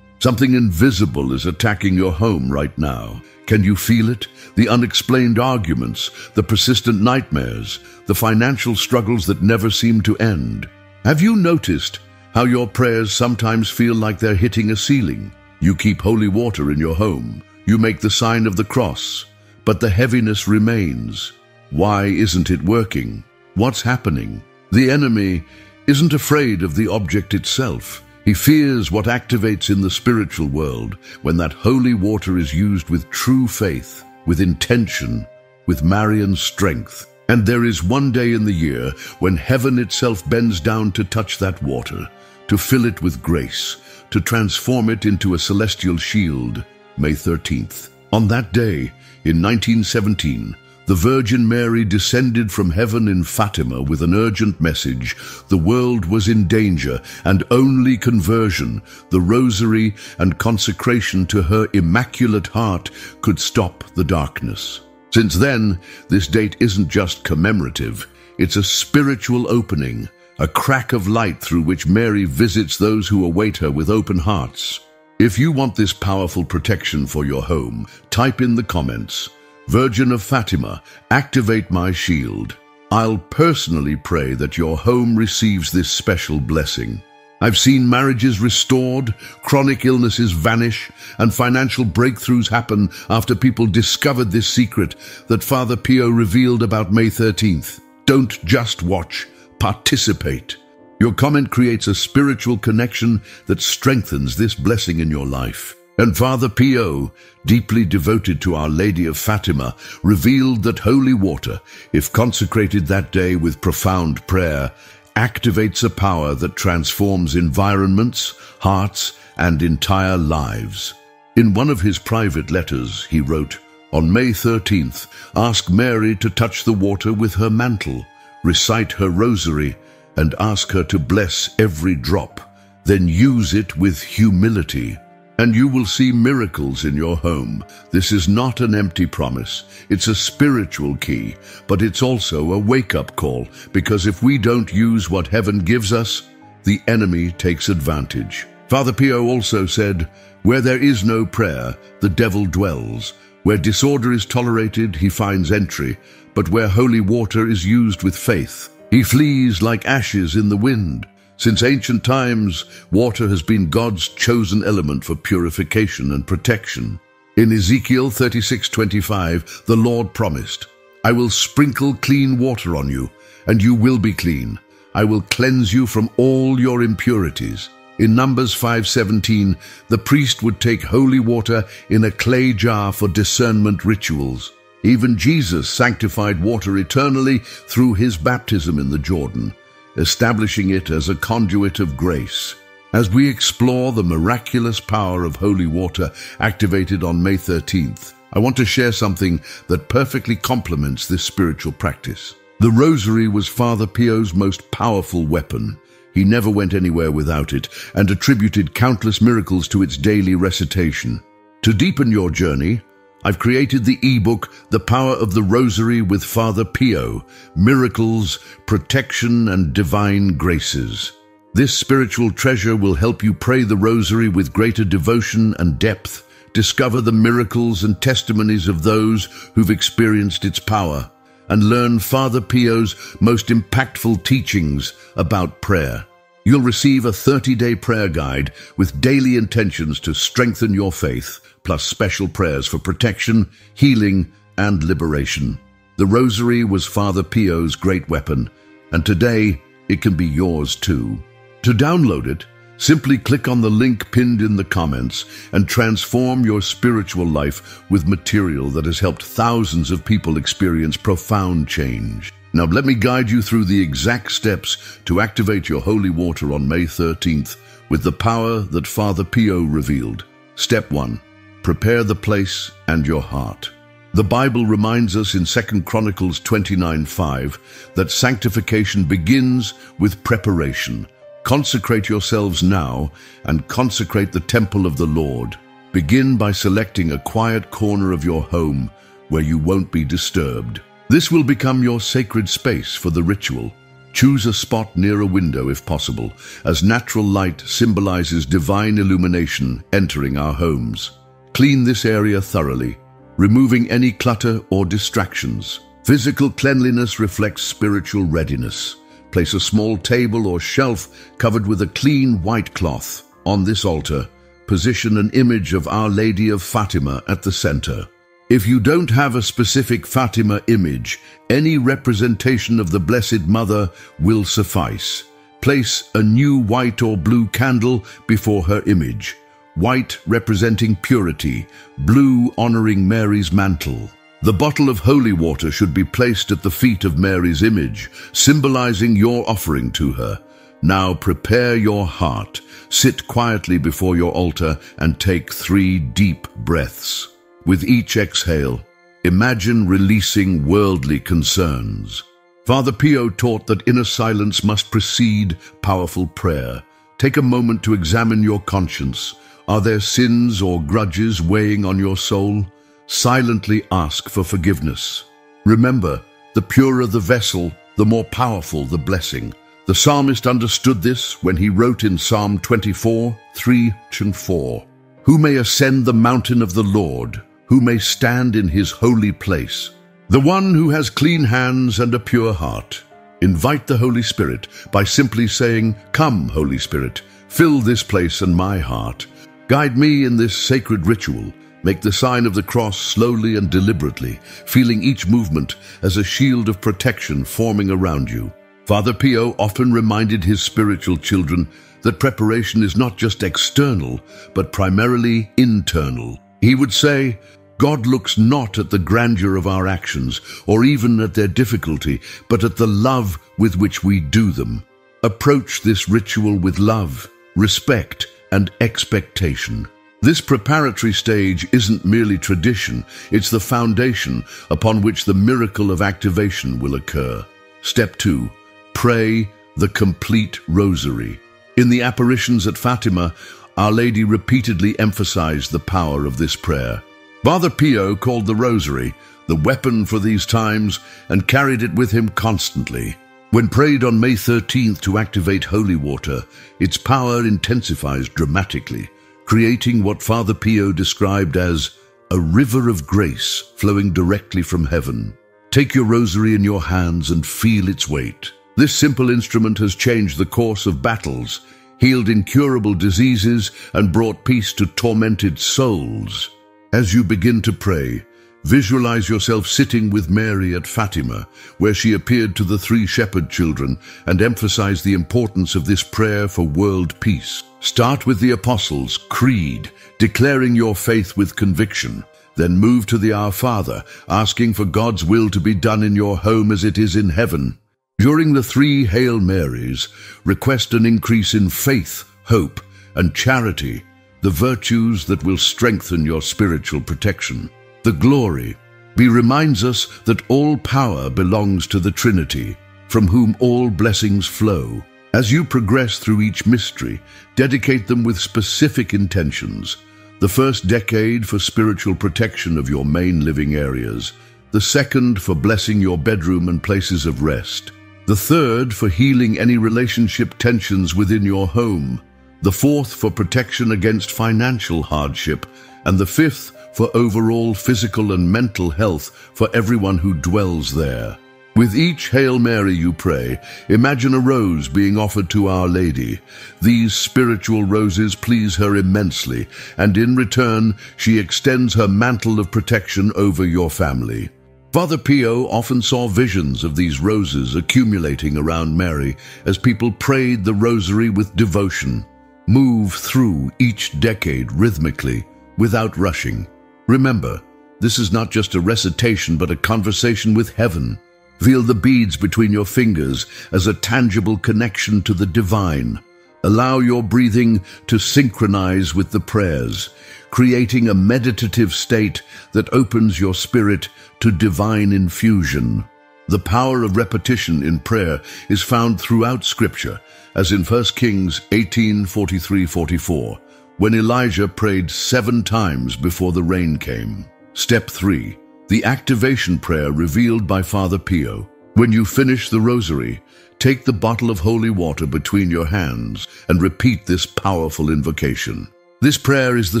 Something invisible is attacking your home right now. Can you feel it? The unexplained arguments, the persistent nightmares, the financial struggles that never seem to end. Have you noticed how your prayers sometimes feel like they're hitting a ceiling? You keep holy water in your home. You make the sign of the cross, but the heaviness remains. Why isn't it working? What's happening? The enemy isn't afraid of the object itself. He fears what activates in the spiritual world when that holy water is used with true faith, with intention, with Marian strength. And there is one day in the year when heaven itself bends down to touch that water, to fill it with grace, to transform it into a celestial shield. May 13th. On that day, in 1917, the Virgin Mary descended from heaven in Fatima with an urgent message. The world was in danger, and only conversion, the Rosary, and consecration to her Immaculate Heart could stop the darkness. Since then, this date isn't just commemorative. It's a spiritual opening, a crack of light through which Mary visits those who await her with open hearts. If you want this powerful protection for your home, type in the comments, "Virgin of Fatima, activate my shield." I'll personally pray that your home receives this special blessing. I've seen marriages restored, chronic illnesses vanish, and financial breakthroughs happen after people discovered this secret that Father Pio revealed about May 13th. Don't just watch, participate. Your comment creates a spiritual connection that strengthens this blessing in your life. And Father Pio, deeply devoted to Our Lady of Fatima, revealed that holy water, if consecrated that day with profound prayer, activates a power that transforms environments, hearts, and entire lives. In one of his private letters, he wrote, "On May 13th, ask Mary to touch the water with her mantle, recite her rosary, and ask her to bless every drop. Then use it with humility, and you will see miracles in your home." This is not an empty promise. It's a spiritual key, but it's also a wake-up call, because if we don't use what heaven gives us, the enemy takes advantage. Father Pio also said, "Where there is no prayer, the devil dwells. Where disorder is tolerated, he finds entry, but where holy water is used with faith, he flees like ashes in the wind." Since ancient times, water has been God's chosen element for purification and protection. In Ezekiel 36:25, the Lord promised, "I will sprinkle clean water on you, and you will be clean. I will cleanse you from all your impurities." In Numbers 5:17, the priest would take holy water in a clay jar for discernment rituals. Even Jesus sanctified water eternally through his baptism in the Jordan, establishing it as a conduit of grace. As we explore the miraculous power of holy water activated on May 13th, I want to share something that perfectly complements this spiritual practice. The Rosary was Father Pio's most powerful weapon. He never went anywhere without it and attributed countless miracles to its daily recitation. To deepen your journey, I've created the ebook, The Power of the Rosary with Father Pio, Miracles, Protection, and Divine Graces. This spiritual treasure will help you pray the Rosary with greater devotion and depth, discover the miracles and testimonies of those who've experienced its power, and learn Father Pio's most impactful teachings about prayer. You'll receive a 30-day prayer guide with daily intentions to strengthen your faith, plus special prayers for protection, healing, and liberation. The Rosary was Father Pio's great weapon, and today it can be yours too. To download it, simply click on the link pinned in the comments and transform your spiritual life with material that has helped thousands of people experience profound change. Now let me guide you through the exact steps to activate your holy water on May 13th with the power that Father Pio revealed. Step 1. Prepare the place and your heart. The Bible reminds us in 2 Chronicles 29:5 that sanctification begins with preparation. Consecrate yourselves now and consecrate the temple of the Lord. Begin by selecting a quiet corner of your home where you won't be disturbed. This will become your sacred space for the ritual. Choose a spot near a window if possible, as natural light symbolizes divine illumination entering our homes. Clean this area thoroughly, removing any clutter or distractions. Physical cleanliness reflects spiritual readiness. Place a small table or shelf covered with a clean white cloth. On this altar, position an image of Our Lady of Fatima at the center. If you don't have a specific Fatima image, any representation of the Blessed Mother will suffice. Place a new white or blue candle before her image. White representing purity, blue honoring Mary's mantle. The bottle of holy water should be placed at the feet of Mary's image, symbolizing your offering to her. Now prepare your heart, sit quietly before your altar, and take 3 deep breaths. With each exhale, imagine releasing worldly concerns. Father Pio taught that inner silence must precede powerful prayer. Take a moment to examine your conscience. Are there sins or grudges weighing on your soul? Silently ask for forgiveness. Remember, the purer the vessel, the more powerful the blessing. The psalmist understood this when he wrote in Psalm 24:3-4, "Who may ascend the mountain of the Lord? Who may stand in his holy place? The one who has clean hands and a pure heart." Invite the Holy Spirit by simply saying, "Come, Holy Spirit, fill this place and my heart. Guide me in this sacred ritual." Make the sign of the cross slowly and deliberately, feeling each movement as a shield of protection forming around you. Father Pio often reminded his spiritual children that preparation is not just external, but primarily internal. He would say, "God looks not at the grandeur of our actions, or even at their difficulty, but at the love with which we do them." Approach this ritual with love, respect, and expectation. This preparatory stage isn't merely tradition, it's the foundation upon which the miracle of activation will occur. Step 2. Pray the complete Rosary. In the apparitions at Fatima, Our Lady repeatedly emphasized the power of this prayer. Father Pio called the Rosary the weapon for these times and carried it with him constantly. When prayed on May 13th to activate holy water, its power intensifies dramatically, creating what Father Pio described as a river of grace flowing directly from heaven. Take your rosary in your hands and feel its weight. This simple instrument has changed the course of battles, healed incurable diseases, and brought peace to tormented souls. As you begin to pray, visualize yourself sitting with Mary at Fatima, where she appeared to the 3 shepherd children, and emphasize the importance of this prayer for world peace. Start with the Apostles' Creed, declaring your faith with conviction. Then move to the Our Father, asking for God's will to be done in your home as it is in heaven. During the 3 Hail Marys, request an increase in faith, hope, and charity, the virtues that will strengthen your spiritual protection. The Glory reminds us that all power belongs to the Trinity, from whom all blessings flow. As you progress through each mystery, dedicate them with specific intentions. The first decade for spiritual protection of your main living areas, the second for blessing your bedroom and places of rest, the third for healing any relationship tensions within your home, the fourth for protection against financial hardship, and the fifth for overall physical and mental health for everyone who dwells there. With each Hail Mary you pray, imagine a rose being offered to Our Lady. These spiritual roses please her immensely, and in return, she extends her mantle of protection over your family. Father Pio often saw visions of these roses accumulating around Mary as people prayed the Rosary with devotion. Move through each decade rhythmically, without rushing. Remember, this is not just a recitation but a conversation with heaven. Feel the beads between your fingers as a tangible connection to the divine. Allow your breathing to synchronize with the prayers, creating a meditative state that opens your spirit to divine infusion. The power of repetition in prayer is found throughout Scripture, as in 1 Kings 18:43-44, when Elijah prayed 7 times before the rain came. Step 3. The activation prayer revealed by Father Pio. When you finish the Rosary, take the bottle of holy water between your hands and repeat this powerful invocation. This prayer is the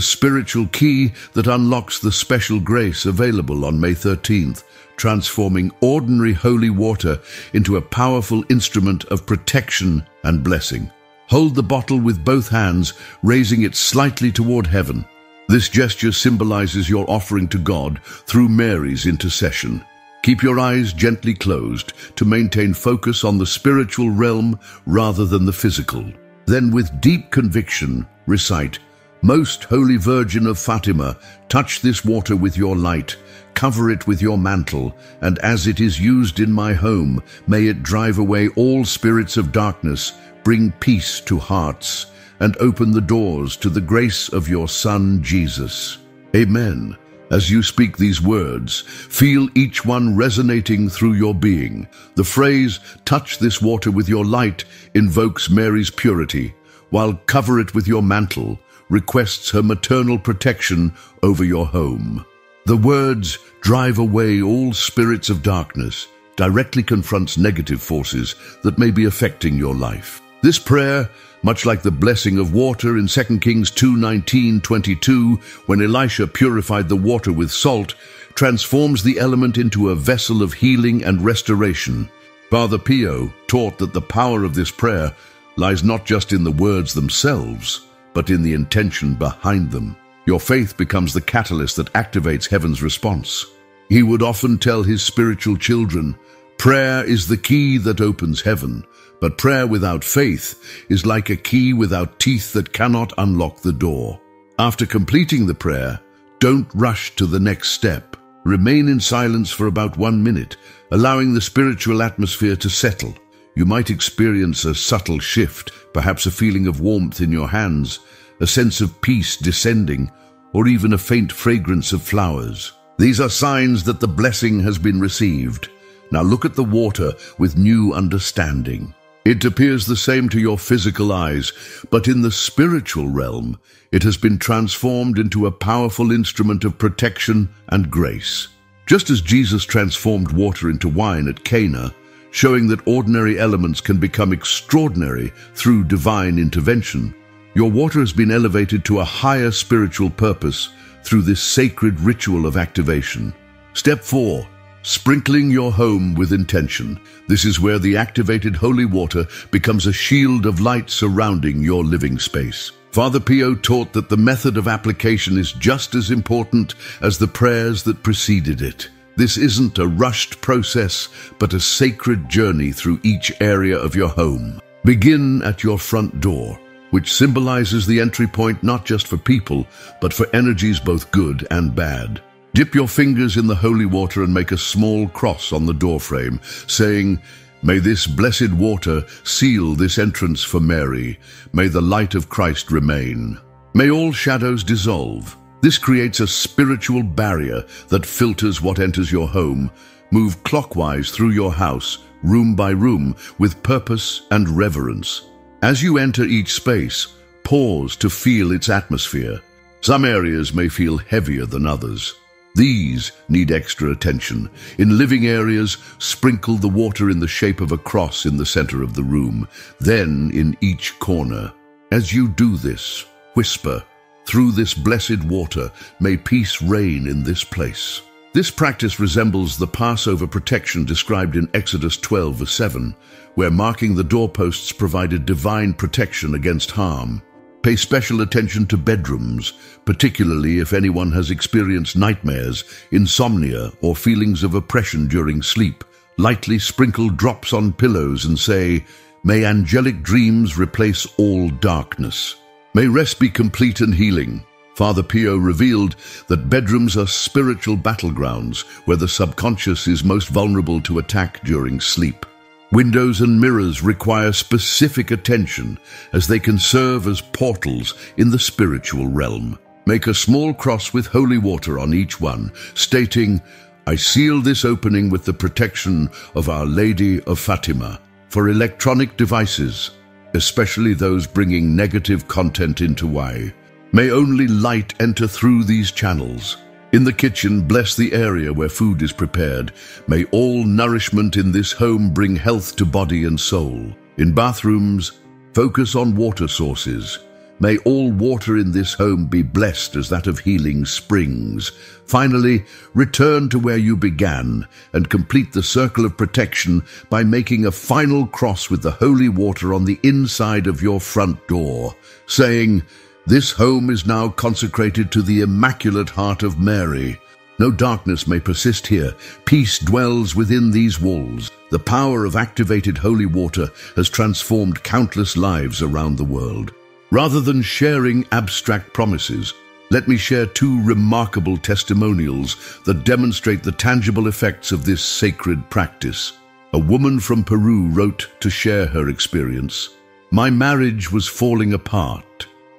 spiritual key that unlocks the special grace available on May 13th, transforming ordinary holy water into a powerful instrument of protection and blessing. Hold the bottle with both hands, raising it slightly toward heaven. This gesture symbolizes your offering to God through Mary's intercession. Keep your eyes gently closed to maintain focus on the spiritual realm rather than the physical. Then, with deep conviction, recite, "Most Holy Virgin of Fatima, touch this water with your light, cover it with your mantle, and as it is used in my home, may it drive away all spirits of darkness, bring peace to hearts, and open the doors to the grace of your Son, Jesus." Amen. As you speak these words, feel each one resonating through your being. The phrase, "touch this water with your light," invokes Mary's purity, while "cover it with your mantle" requests her maternal protection over your home. The words, "drive away all spirits of darkness," directly confronts negative forces that may be affecting your life. This prayer, much like the blessing of water in 2 Kings 2:19-22, when Elisha purified the water with salt, transforms the element into a vessel of healing and restoration. Father Pio taught that the power of this prayer lies not just in the words themselves, but in the intention behind them. Your faith becomes the catalyst that activates heaven's response. He would often tell his spiritual children, "Prayer is the key that opens heaven, but prayer without faith is like a key without teeth that cannot unlock the door." After completing the prayer, don't rush to the next step. Remain in silence for about 1 minute, allowing the spiritual atmosphere to settle. You might experience a subtle shift, perhaps a feeling of warmth in your hands, a sense of peace descending, or even a faint fragrance of flowers. These are signs that the blessing has been received. Now look at the water with new understanding. It appears the same to your physical eyes, but in the spiritual realm, it has been transformed into a powerful instrument of protection and grace. Just as Jesus transformed water into wine at Cana, showing that ordinary elements can become extraordinary through divine intervention, your water has been elevated to a higher spiritual purpose through this sacred ritual of activation. Step 4. Sprinkling your home with intention. This is where the activated holy water becomes a shield of light surrounding your living space. Father Pio taught that the method of application is just as important as the prayers that preceded it. This isn't a rushed process, but a sacred journey through each area of your home. Begin at your front door, which symbolizes the entry point not just for people, but for energies both good and bad. Dip your fingers in the holy water and make a small cross on the doorframe, saying, "May this blessed water seal this entrance for Mary. May the light of Christ remain. May all shadows dissolve." This creates a spiritual barrier that filters what enters your home. Move clockwise through your house, room by room, with purpose and reverence. As you enter each space, pause to feel its atmosphere. Some areas may feel heavier than others. These need extra attention. In living areas, sprinkle the water in the shape of a cross in the center of the room, then in each corner. As you do this, whisper, "Through this blessed water, may peace reign in this place." This practice resembles the Passover protection described in Exodus 12:7, where marking the doorposts provided divine protection against harm. Pay special attention to bedrooms, particularly if anyone has experienced nightmares, insomnia, or feelings of oppression during sleep. Lightly sprinkle drops on pillows and say, "May angelic dreams replace all darkness. May rest be complete and healing." Father Pio revealed that bedrooms are spiritual battlegrounds where the subconscious is most vulnerable to attack during sleep. Windows and mirrors require specific attention as they can serve as portals in the spiritual realm. Make a small cross with holy water on each one, stating, "I seal this opening with the protection of Our Lady of Fatima." For electronic devices, especially those bringing negative content into Y, may only light enter through these channels. In the kitchen, bless the area where food is prepared. May all nourishment in this home bring health to body and soul. In bathrooms, focus on water sources. May all water in this home be blessed as that of healing springs. Finally, return to where you began and complete the circle of protection by making a final cross with the holy water on the inside of your front door, saying, "This home is now consecrated to the Immaculate Heart of Mary. No darkness may persist here. Peace dwells within these walls." The power of activated holy water has transformed countless lives around the world. Rather than sharing abstract promises, let me share two remarkable testimonials that demonstrate the tangible effects of this sacred practice. A woman from Peru wrote to share her experience. "My marriage was falling apart.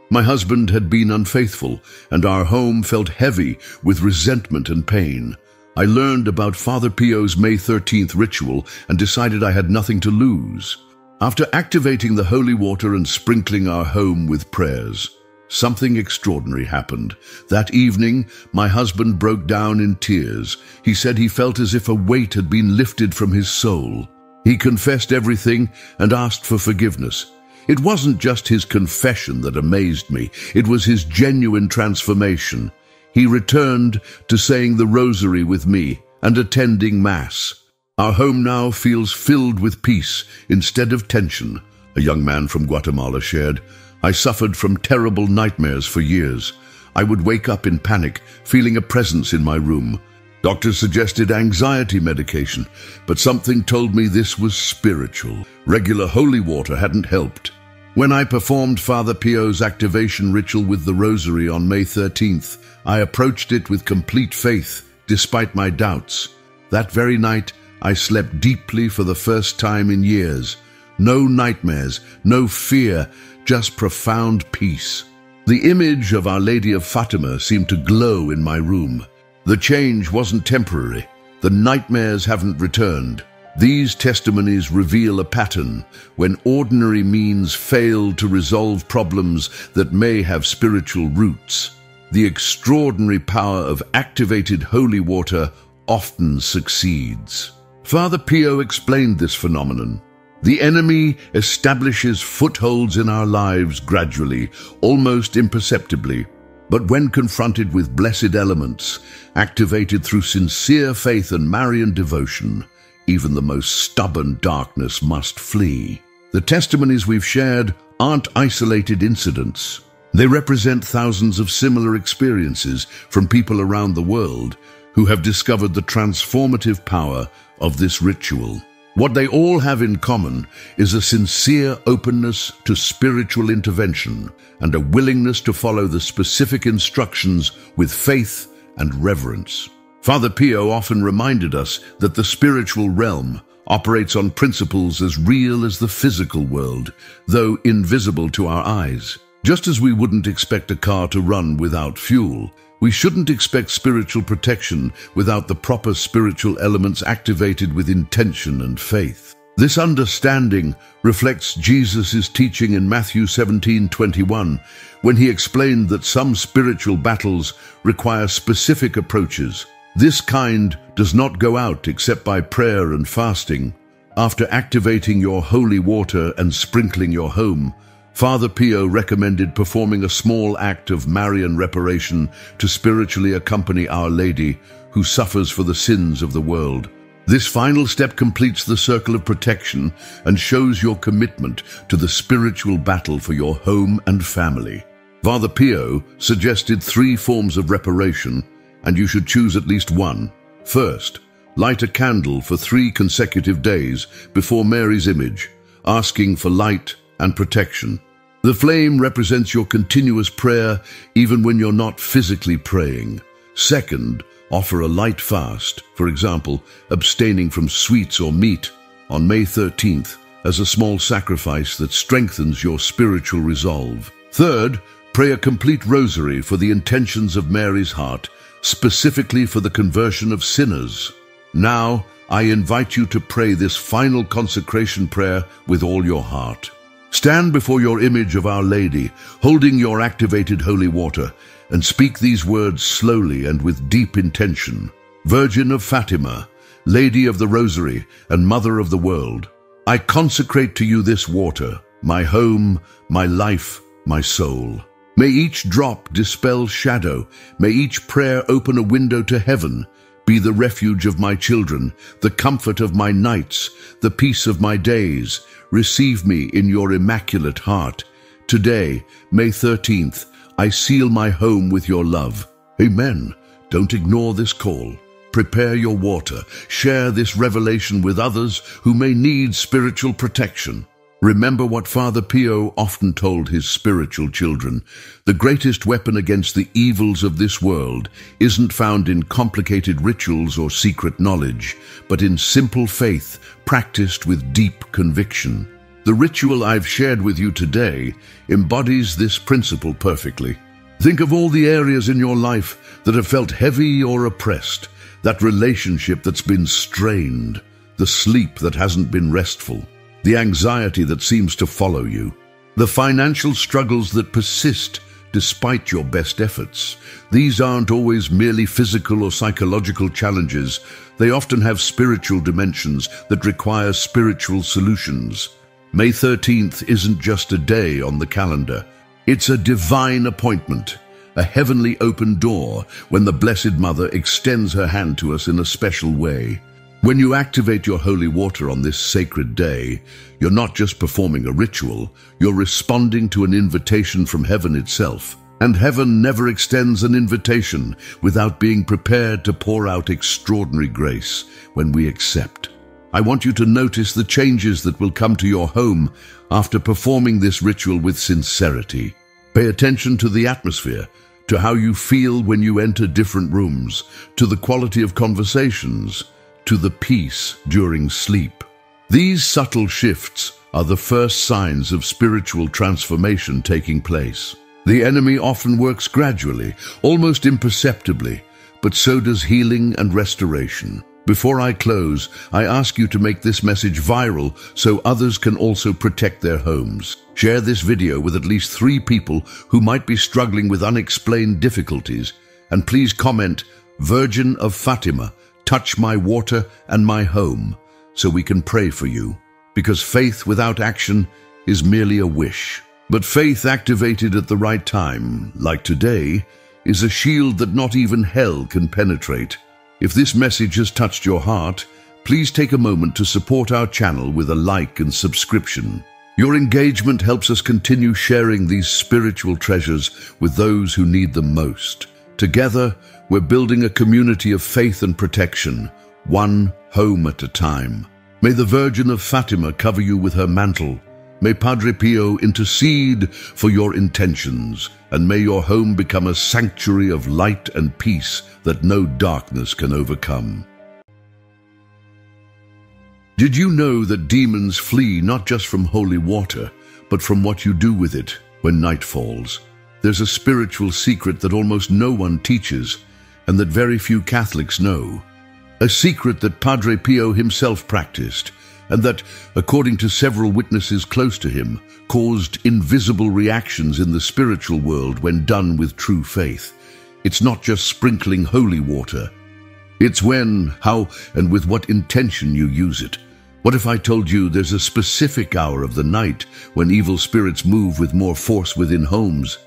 My husband had been unfaithful, and our home felt heavy with resentment and pain. I learned about Father Pio's May 13th ritual and decided I had nothing to lose. After activating the holy water and sprinkling our home with prayers, something extraordinary happened. That evening, my husband broke down in tears. He said he felt as if a weight had been lifted from his soul. He confessed everything and asked for forgiveness. It wasn't just his confession that amazed me, it was his genuine transformation. He returned to saying the Rosary with me and attending Mass. Our home now feels filled with peace instead of tension. A young man from Guatemala shared, "I suffered from terrible nightmares for years. I would wake up in panic, feeling a presence in my room. Doctors suggested anxiety medication, but something told me this was spiritual. Regular holy water hadn't helped. When I performed Father Pio's activation ritual with the Rosary on May 13th, I approached it with complete faith, despite my doubts. That very night, I slept deeply for the first time in years. No nightmares, no fear, just profound peace. The image of Our Lady of Fatima seemed to glow in my room. The change wasn't temporary. The nightmares haven't returned. These testimonies reveal a pattern when ordinary means fail to resolve problems that may have spiritual roots. The extraordinary power of activated holy water often succeeds. Father Pio explained this phenomenon. The enemy establishes footholds in our lives gradually, almost imperceptibly. But when confronted with blessed elements, activated through sincere faith and Marian devotion, even the most stubborn darkness must flee. The testimonies we've shared aren't isolated incidents. They represent thousands of similar experiences from people around the world who have discovered the transformative power of this ritual. What they all have in common is a sincere openness to spiritual intervention and a willingness to follow the specific instructions with faith and reverence. Father Pio often reminded us that the spiritual realm operates on principles as real as the physical world, though invisible to our eyes. Just as we wouldn't expect a car to run without fuel, we shouldn't expect spiritual protection without the proper spiritual elements activated with intention and faith. This understanding reflects Jesus' teaching in Matthew 17:21, when he explained that some spiritual battles require specific approaches. This kind does not go out except by prayer and fasting. After activating your holy water and sprinkling your home, Father Pio recommended performing a small act of Marian reparation to spiritually accompany Our Lady, who suffers for the sins of the world. This final step completes the circle of protection and shows your commitment to the spiritual battle for your home and family. Father Pio suggested 3 forms of reparation, and you should choose at least one. First, light a candle for 3 consecutive days before Mary's image, asking for light and protection. The flame represents your continuous prayer even when you're not physically praying. Second, offer a light fast, for example, abstaining from sweets or meat on May 13th as a small sacrifice that strengthens your spiritual resolve. Third, pray a complete rosary for the intentions of Mary's heart, specifically for the conversion of sinners. Now, I invite you to pray this final consecration prayer with all your heart. Stand before your image of Our Lady, holding your activated holy water, and speak these words slowly and with deep intention. Virgin of Fatima, Lady of the Rosary, and Mother of the world, I consecrate to you this water, my home, my life, my soul. May each drop dispel shadow. May each prayer open a window to heaven. Be the refuge of my children, the comfort of my nights, the peace of my days. Receive me in your immaculate heart. Today, May 13th, I seal my home with your love. Amen. Don't ignore this call. Prepare your water. Share this revelation with others who may need spiritual protection. Remember what Father Pio often told his spiritual children. The greatest weapon against the evils of this world isn't found in complicated rituals or secret knowledge, but in simple faith practiced with deep conviction. The ritual I've shared with you today embodies this principle perfectly. Think of all the areas in your life that have felt heavy or oppressed, that relationship that's been strained, the sleep that hasn't been restful, the anxiety that seems to follow you, the financial struggles that persist despite your best efforts. These aren't always merely physical or psychological challenges. They often have spiritual dimensions that require spiritual solutions. May 13th isn't just a day on the calendar. It's a divine appointment, a heavenly open door when the Blessed Mother extends her hand to us in a special way. When you activate your holy water on this sacred day, you're not just performing a ritual, you're responding to an invitation from heaven itself. And heaven never extends an invitation without being prepared to pour out extraordinary grace when we accept. I want you to notice the changes that will come to your home after performing this ritual with sincerity. Pay attention to the atmosphere, to how you feel when you enter different rooms, to the quality of conversations, to the peace during sleep. These subtle shifts are the first signs of spiritual transformation taking place. The enemy often works gradually, almost imperceptibly, but so does healing and restoration. Before I close, I ask you to make this message viral so others can also protect their homes. Share this video with at least 3 people who might be struggling with unexplained difficulties. And please comment, Virgin of Fatima, touch my water and my home, so we can pray for you. Because faith without action is merely a wish. But faith activated at the right time, like today, is a shield that not even hell can penetrate. If this message has touched your heart, please take a moment to support our channel with a like and subscription. Your engagement helps us continue sharing these spiritual treasures with those who need them most. Together, we're building a community of faith and protection, one home at a time. May the Virgin of Fatima cover you with her mantle. May Padre Pio intercede for your intentions, and may your home become a sanctuary of light and peace that no darkness can overcome. Did you know that demons flee not just from holy water, but from what you do with it when night falls? There's a spiritual secret that almost no one teaches, and that very few Catholics know. A secret that Padre Pio himself practiced, and that, according to several witnesses close to him, caused invisible reactions in the spiritual world when done with true faith. It's not just sprinkling holy water. It's when, how, and with what intention you use it. What if I told you there's a specific hour of the night when evil spirits move with more force within homes?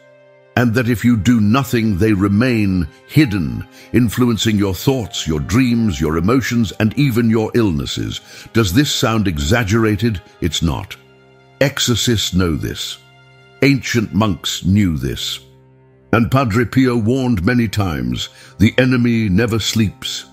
and that if you do nothing, they remain hidden, influencing your thoughts, your dreams, your emotions, and even your illnesses. Does this sound exaggerated? It's not. Exorcists know this. Ancient monks knew this. And Padre Pio warned many times, the enemy never sleeps.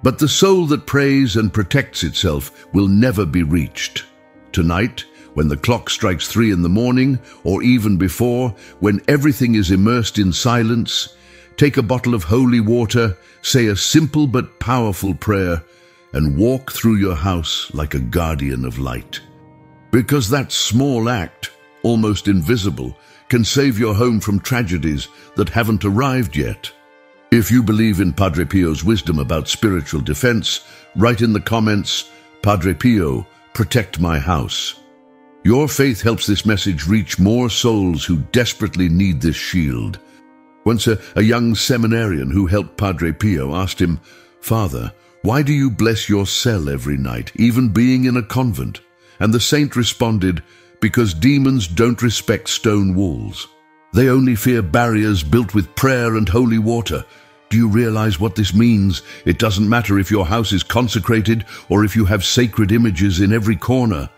But the soul that prays and protects itself will never be reached. Tonight, when the clock strikes 3 in the morning, or even before, when everything is immersed in silence, take a bottle of holy water, say a simple but powerful prayer, and walk through your house like a guardian of light. Because that small act, almost invisible, can save your home from tragedies that haven't arrived yet. If you believe in Padre Pio's wisdom about spiritual defense, write in the comments, Padre Pio, protect my house. Your faith helps this message reach more souls who desperately need this shield. Once a young seminarian who helped Padre Pio asked him, Father, why do you bless your cell every night, even being in a convent? And the saint responded, because demons don't respect stone walls. They only fear barriers built with prayer and holy water. Do you realize what this means? It doesn't matter if your house is consecrated or if you have sacred images in every corner.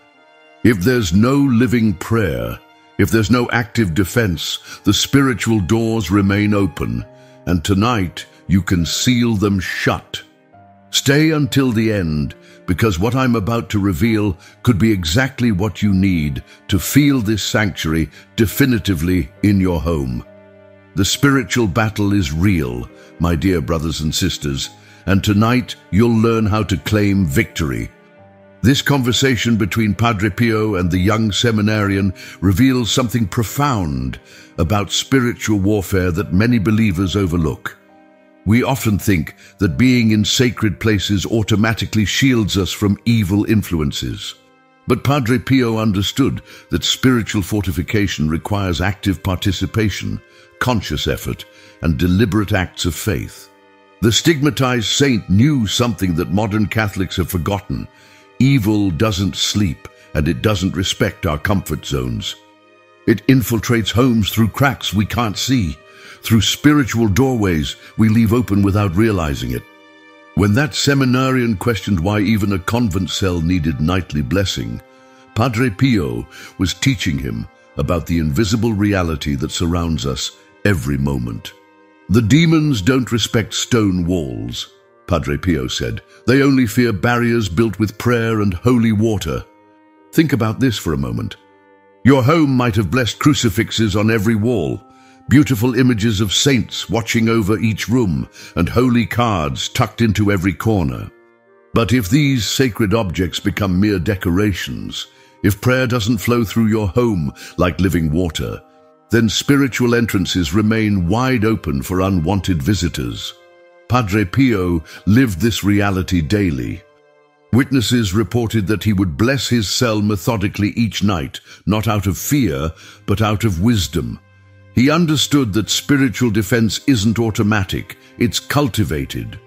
If there's no living prayer, if there's no active defense, the spiritual doors remain open, and tonight you can seal them shut. Stay until the end, because what I'm about to reveal could be exactly what you need to feel this sanctuary definitively in your home. The spiritual battle is real, my dear brothers and sisters, and tonight you'll learn how to claim victory. This conversation between Padre Pio and the young seminarian reveals something profound about spiritual warfare that many believers overlook. We often think that being in sacred places automatically shields us from evil influences. But Padre Pio understood that spiritual fortification requires active participation, conscious effort, and deliberate acts of faith. The stigmatized saint knew something that modern Catholics have forgotten. Evil doesn't sleep, and it doesn't respect our comfort zones. It infiltrates homes through cracks we can't see, through spiritual doorways we leave open without realizing it. When that seminarian questioned why even a convent cell needed nightly blessing, Padre Pio was teaching him about the invisible reality that surrounds us every moment. The demons don't respect stone walls, Padre Pio said. They only fear barriers built with prayer and holy water. Think about this for a moment. Your home might have blessed crucifixes on every wall, beautiful images of saints watching over each room, and holy cards tucked into every corner. But if these sacred objects become mere decorations, if prayer doesn't flow through your home like living water, then spiritual entrances remain wide open for unwanted visitors. Padre Pio lived this reality daily. Witnesses reported that he would bless his cell methodically each night, not out of fear, but out of wisdom. He understood that spiritual defense isn't automatic, it's cultivated.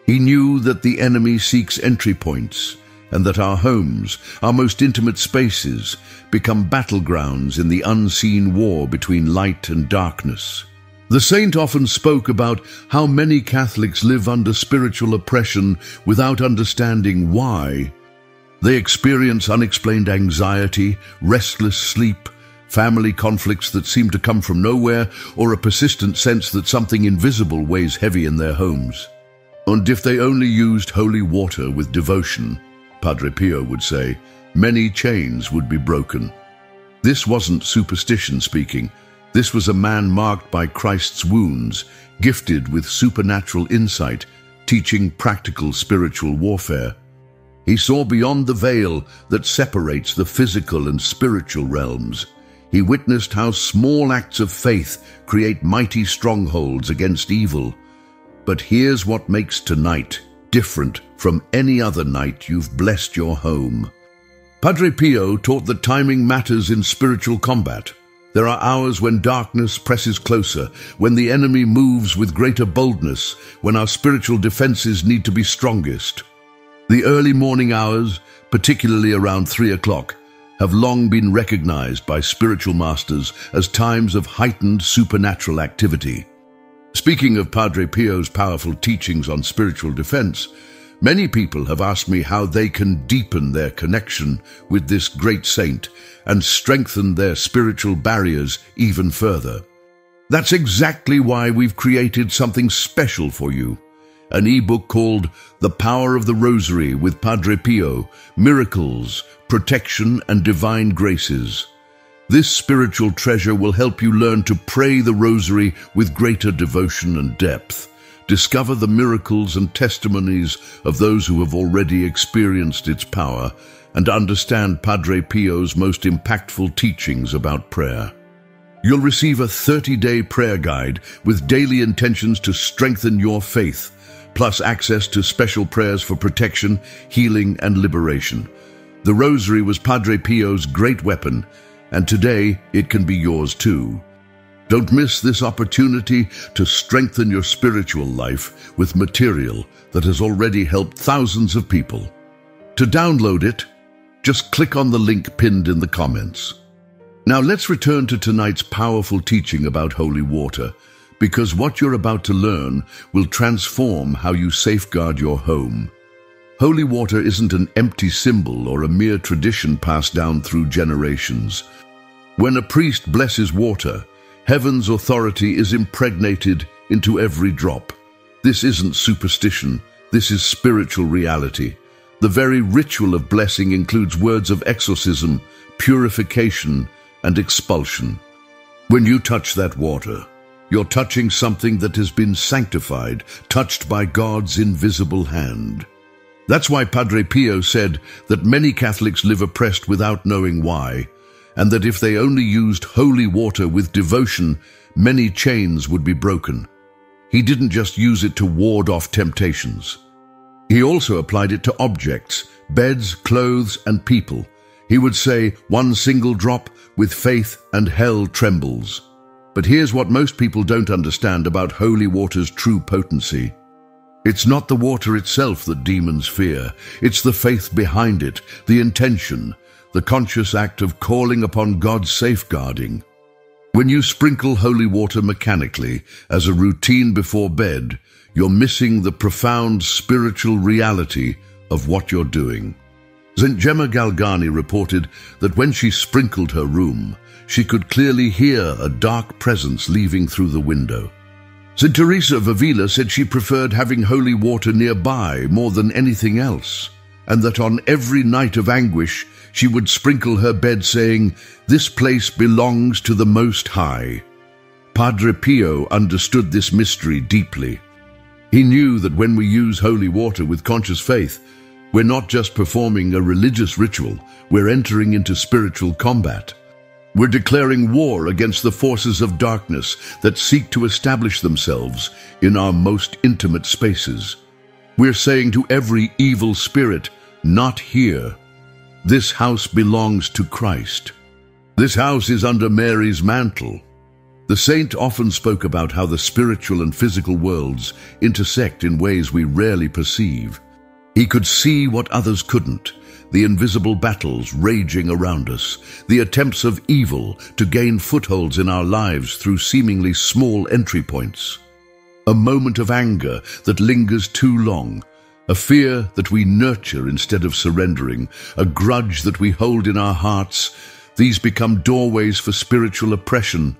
He knew that the enemy seeks entry points, and that our homes, our most intimate spaces, become battlegrounds in the unseen war between light and darkness. The saint often spoke about how many Catholics live under spiritual oppression without understanding why. They experience unexplained anxiety, restless sleep, family conflicts that seem to come from nowhere, or a persistent sense that something invisible weighs heavy in their homes. And if they only used holy water with devotion, Padre Pio would say, many chains would be broken. This wasn't superstition speaking. This was a man marked by Christ's wounds, gifted with supernatural insight, teaching practical spiritual warfare. He saw beyond the veil that separates the physical and spiritual realms. He witnessed how small acts of faith create mighty strongholds against evil. But here's what makes tonight different from any other night you've blessed your home. Padre Pio taught that timing matters in spiritual combat. There are hours when darkness presses closer, when the enemy moves with greater boldness, when our spiritual defenses need to be strongest. The early morning hours, particularly around 3 o'clock, have long been recognized by spiritual masters as times of heightened supernatural activity. Speaking of Padre Pio's powerful teachings on spiritual defense, many people have asked me how they can deepen their connection with this great saint and strengthen their spiritual barriers even further. That's exactly why we've created something special for you. An ebook called The Power of the Rosary with Padre Pio, Miracles, Protection and Divine Graces. This spiritual treasure will help you learn to pray the Rosary with greater devotion and depth. Discover the miracles and testimonies of those who have already experienced its power, and understand Padre Pio's most impactful teachings about prayer. You'll receive a 30-day prayer guide with daily intentions to strengthen your faith, plus access to special prayers for protection, healing, and liberation. The Rosary was Padre Pio's great weapon, and today it can be yours too. Don't miss this opportunity to strengthen your spiritual life with material that has already helped thousands of people. To download it, just click on the link pinned in the comments. Now let's return to tonight's powerful teaching about holy water, because what you're about to learn will transform how you safeguard your home. Holy water isn't an empty symbol or a mere tradition passed down through generations. When a priest blesses water, heaven's authority is impregnated into every drop. This isn't superstition, this is spiritual reality. The very ritual of blessing includes words of exorcism, purification, and expulsion. When you touch that water, you're touching something that has been sanctified, touched by God's invisible hand. That's why Padre Pio said that many Catholics live oppressed without knowing why, and that if they only used holy water with devotion, many chains would be broken. He didn't just use it to ward off temptations. He also applied it to objects, beds, clothes, and people. He would say, "One single drop, with faith and hell trembles." But here's what most people don't understand about holy water's true potency. It's not the water itself that demons fear. It's the faith behind it, the intention, the conscious act of calling upon God's safeguarding. When you sprinkle holy water mechanically, as a routine before bed, you're missing the profound spiritual reality of what you're doing. St. Gemma Galgani reported that when she sprinkled her room, she could clearly hear a dark presence leaving through the window. St. Teresa of Avila said she preferred having holy water nearby more than anything else, and that on every night of anguish she would sprinkle her bed saying, "This place belongs to the Most High." Padre Pio understood this mystery deeply. He knew that when we use holy water with conscious faith, we're not just performing a religious ritual, we're entering into spiritual combat. We're declaring war against the forces of darkness that seek to establish themselves in our most intimate spaces. We're saying to every evil spirit, "Not here. This house belongs to Christ. This house is under Mary's mantle." The saint often spoke about how the spiritual and physical worlds intersect in ways we rarely perceive. He could see what others couldn't, the invisible battles raging around us, the attempts of evil to gain footholds in our lives through seemingly small entry points. A moment of anger that lingers too long, a fear that we nurture instead of surrendering, a grudge that we hold in our hearts, these become doorways for spiritual oppression.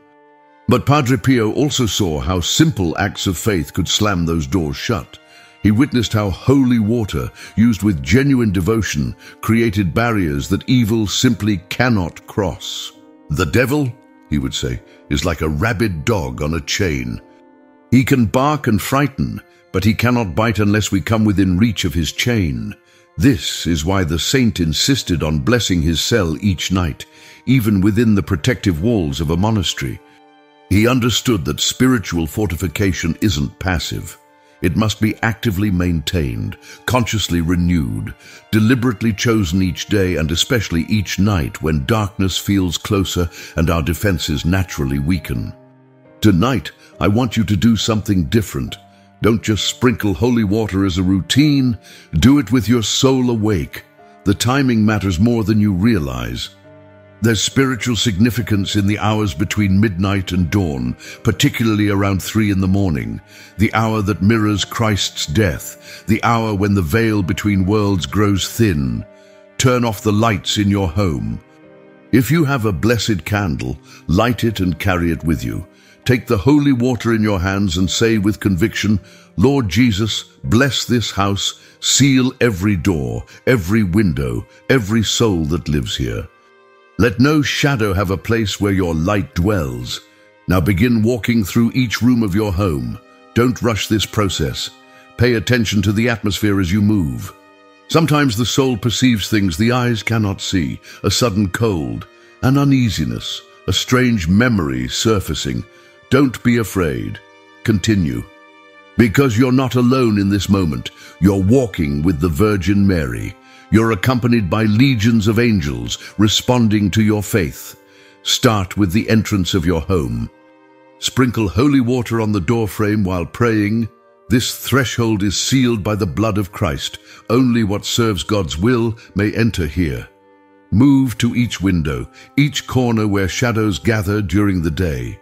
But Padre Pio also saw how simple acts of faith could slam those doors shut. He witnessed how holy water, used with genuine devotion, created barriers that evil simply cannot cross. "The devil," he would say, "is like a rabid dog on a chain. He can bark and frighten, but he cannot bite unless we come within reach of his chain." This is why the saint insisted on blessing his cell each night, even within the protective walls of a monastery. He understood that spiritual fortification isn't passive. It must be actively maintained, consciously renewed, deliberately chosen each day and especially each night when darkness feels closer and our defenses naturally weaken. Tonight, I want you to do something different. Don't just sprinkle holy water as a routine, do it with your soul awake. The timing matters more than you realize. There's spiritual significance in the hours between midnight and dawn, particularly around 3 in the morning, the hour that mirrors Christ's death, the hour when the veil between worlds grows thin. Turn off the lights in your home. If you have a blessed candle, light it and carry it with you. Take the holy water in your hands and say with conviction, Lord Jesus, bless this house, seal every door, every window, every soul that lives here. Let no shadow have a place where your light dwells. Now begin walking through each room of your home. Don't rush this process. Pay attention to the atmosphere as you move. Sometimes the soul perceives things the eyes cannot see, a sudden cold, an uneasiness, a strange memory surfacing. Don't be afraid. Continue. Because you're not alone in this moment. You're walking with the Virgin Mary. You're accompanied by legions of angels responding to your faith. Start with the entrance of your home. Sprinkle holy water on the doorframe while praying. This threshold is sealed by the blood of Christ. Only what serves God's will may enter here. Move to each window, each corner where shadows gather during the day.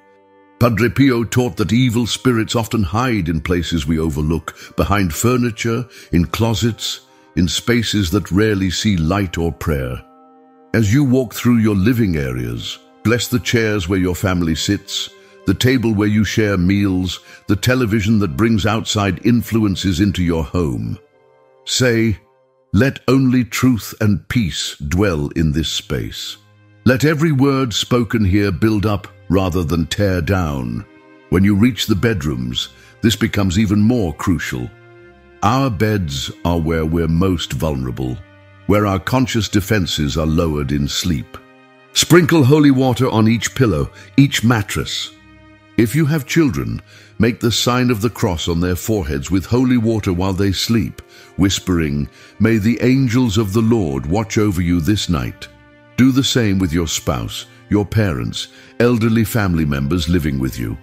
Padre Pio taught that evil spirits often hide in places we overlook, behind furniture, in closets, in spaces that rarely see light or prayer. As you walk through your living areas, bless the chairs where your family sits, the table where you share meals, the television that brings outside influences into your home. Say, let only truth and peace dwell in this space. Let every word spoken here build up rather than tear down. When you reach the bedrooms, this becomes even more crucial. Our beds are where we're most vulnerable, where our conscious defenses are lowered in sleep. Sprinkle holy water on each pillow, each mattress. If you have children, make the sign of the cross on their foreheads with holy water while they sleep, whispering, "May the angels of the Lord watch over you this night." Do the same with your spouse, your parents, elderly family members living with you.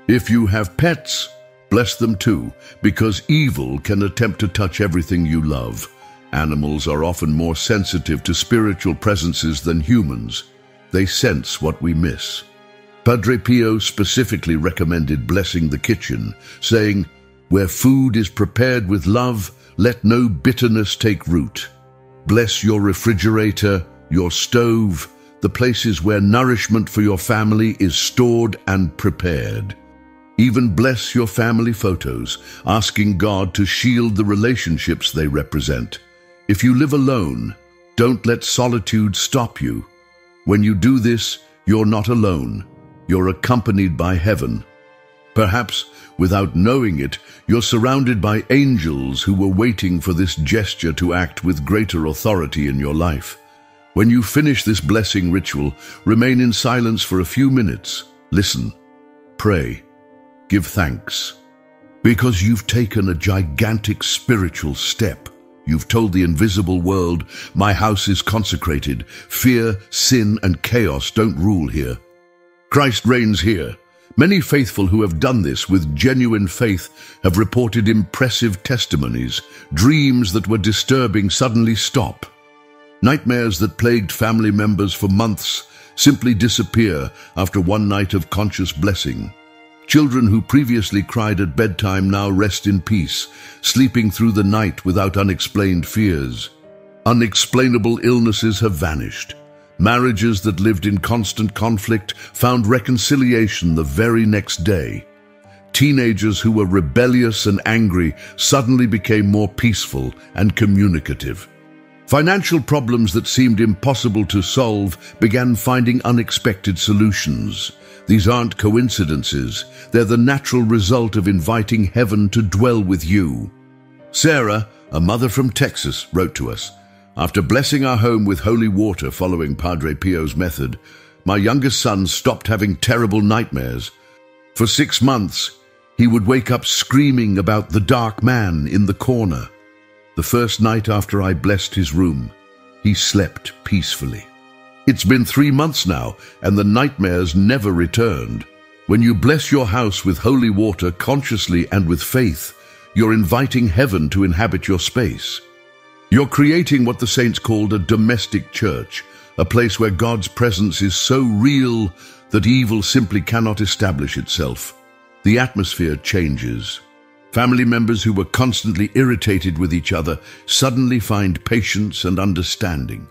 If you have pets, bless them too, because evil can attempt to touch everything you love. Animals are often more sensitive to spiritual presences than humans. They sense what we miss. Padre Pio specifically recommended blessing the kitchen, saying, "Where food is prepared with love, let no bitterness take root." Bless your refrigerator, your stove, the places where nourishment for your family is stored and prepared. Even bless your family photos, asking God to shield the relationships they represent. If you live alone, don't let solitude stop you. When you do this, you're not alone. You're accompanied by heaven. Perhaps, without knowing it, you're surrounded by angels who were waiting for this gesture to act with greater authority in your life. When you finish this blessing ritual, remain in silence for a few minutes. Listen, pray, give thanks. Because you've taken a gigantic spiritual step. You've told the invisible world, "My house is consecrated. Fear, sin, and chaos don't rule here. Christ reigns here." Many faithful who have done this with genuine faith have reported impressive testimonies. Dreams that were disturbing suddenly stop. Nightmares that plagued family members for months simply disappear after one night of conscious blessing. Children who previously cried at bedtime now rest in peace, sleeping through the night without unexplained fears. Unexplainable illnesses have vanished. Marriages that lived in constant conflict found reconciliation the very next day. Teenagers who were rebellious and angry suddenly became more peaceful and communicative. Financial problems that seemed impossible to solve began finding unexpected solutions. These aren't coincidences. They're the natural result of inviting heaven to dwell with you. Sarah, a mother from Texas, wrote to us, "After blessing our home with holy water following Padre Pio's method, my youngest son stopped having terrible nightmares. For 6 months, he would wake up screaming about the dark man in the corner. The first night after I blessed his room, he slept peacefully. It's been 3 months now, and the nightmares never returned. When you bless your house with holy water consciously and with faith, you're inviting heaven to inhabit your space. You're creating what the saints called a domestic church, a place where God's presence is so real that evil simply cannot establish itself. The atmosphere changes. Family members who were constantly irritated with each other suddenly find patience and understanding.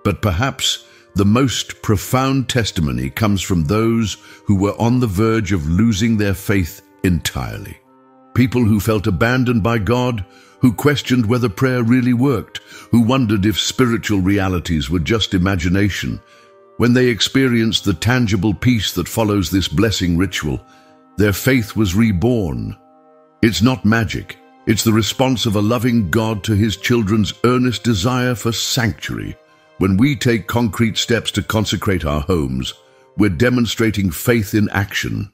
But perhaps the most profound testimony comes from those who were on the verge of losing their faith entirely. People who felt abandoned by God, who questioned whether prayer really worked, who wondered if spiritual realities were just imagination. When they experienced the tangible peace that follows this blessing ritual, their faith was reborn. It's not magic. It's the response of a loving God to his children's earnest desire for sanctuary. When we take concrete steps to consecrate our homes, we're demonstrating faith in action.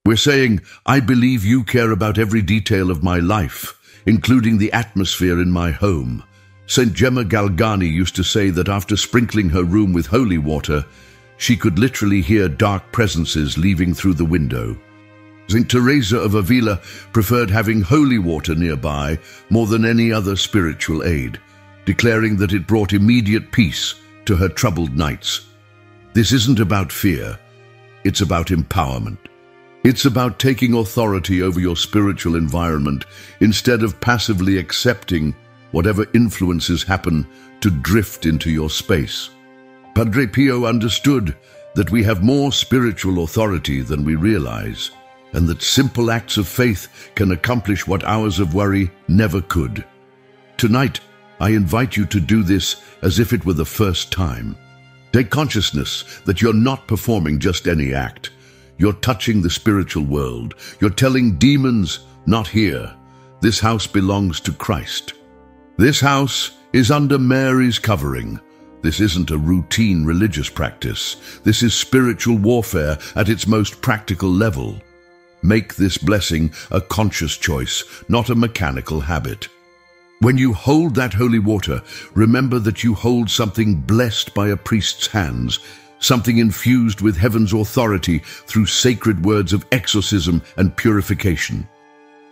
We're saying, I believe you care about every detail of my life, including the atmosphere in my home. St. Gemma Galgani used to say that after sprinkling her room with holy water, she could literally hear dark presences leaving through the window. St. Teresa of Avila preferred having holy water nearby more than any other spiritual aid, declaring that it brought immediate peace to her troubled nights. This isn't about fear, it's about empowerment. It's about taking authority over your spiritual environment instead of passively accepting whatever influences happen to drift into your space. Padre Pio understood that we have more spiritual authority than we realize, and that simple acts of faith can accomplish what hours of worry never could. Tonight, I invite you to do this as if it were the first time. Take consciousness that you're not performing just any act. You're touching the spiritual world. You're telling demons, not here. This house belongs to Christ. This house is under Mary's covering. This isn't a routine religious practice. This is spiritual warfare at its most practical level. Make this blessing a conscious choice, not a mechanical habit. When you hold that holy water, remember that you hold something blessed by a priest's hands, something infused with heaven's authority through sacred words of exorcism and purification.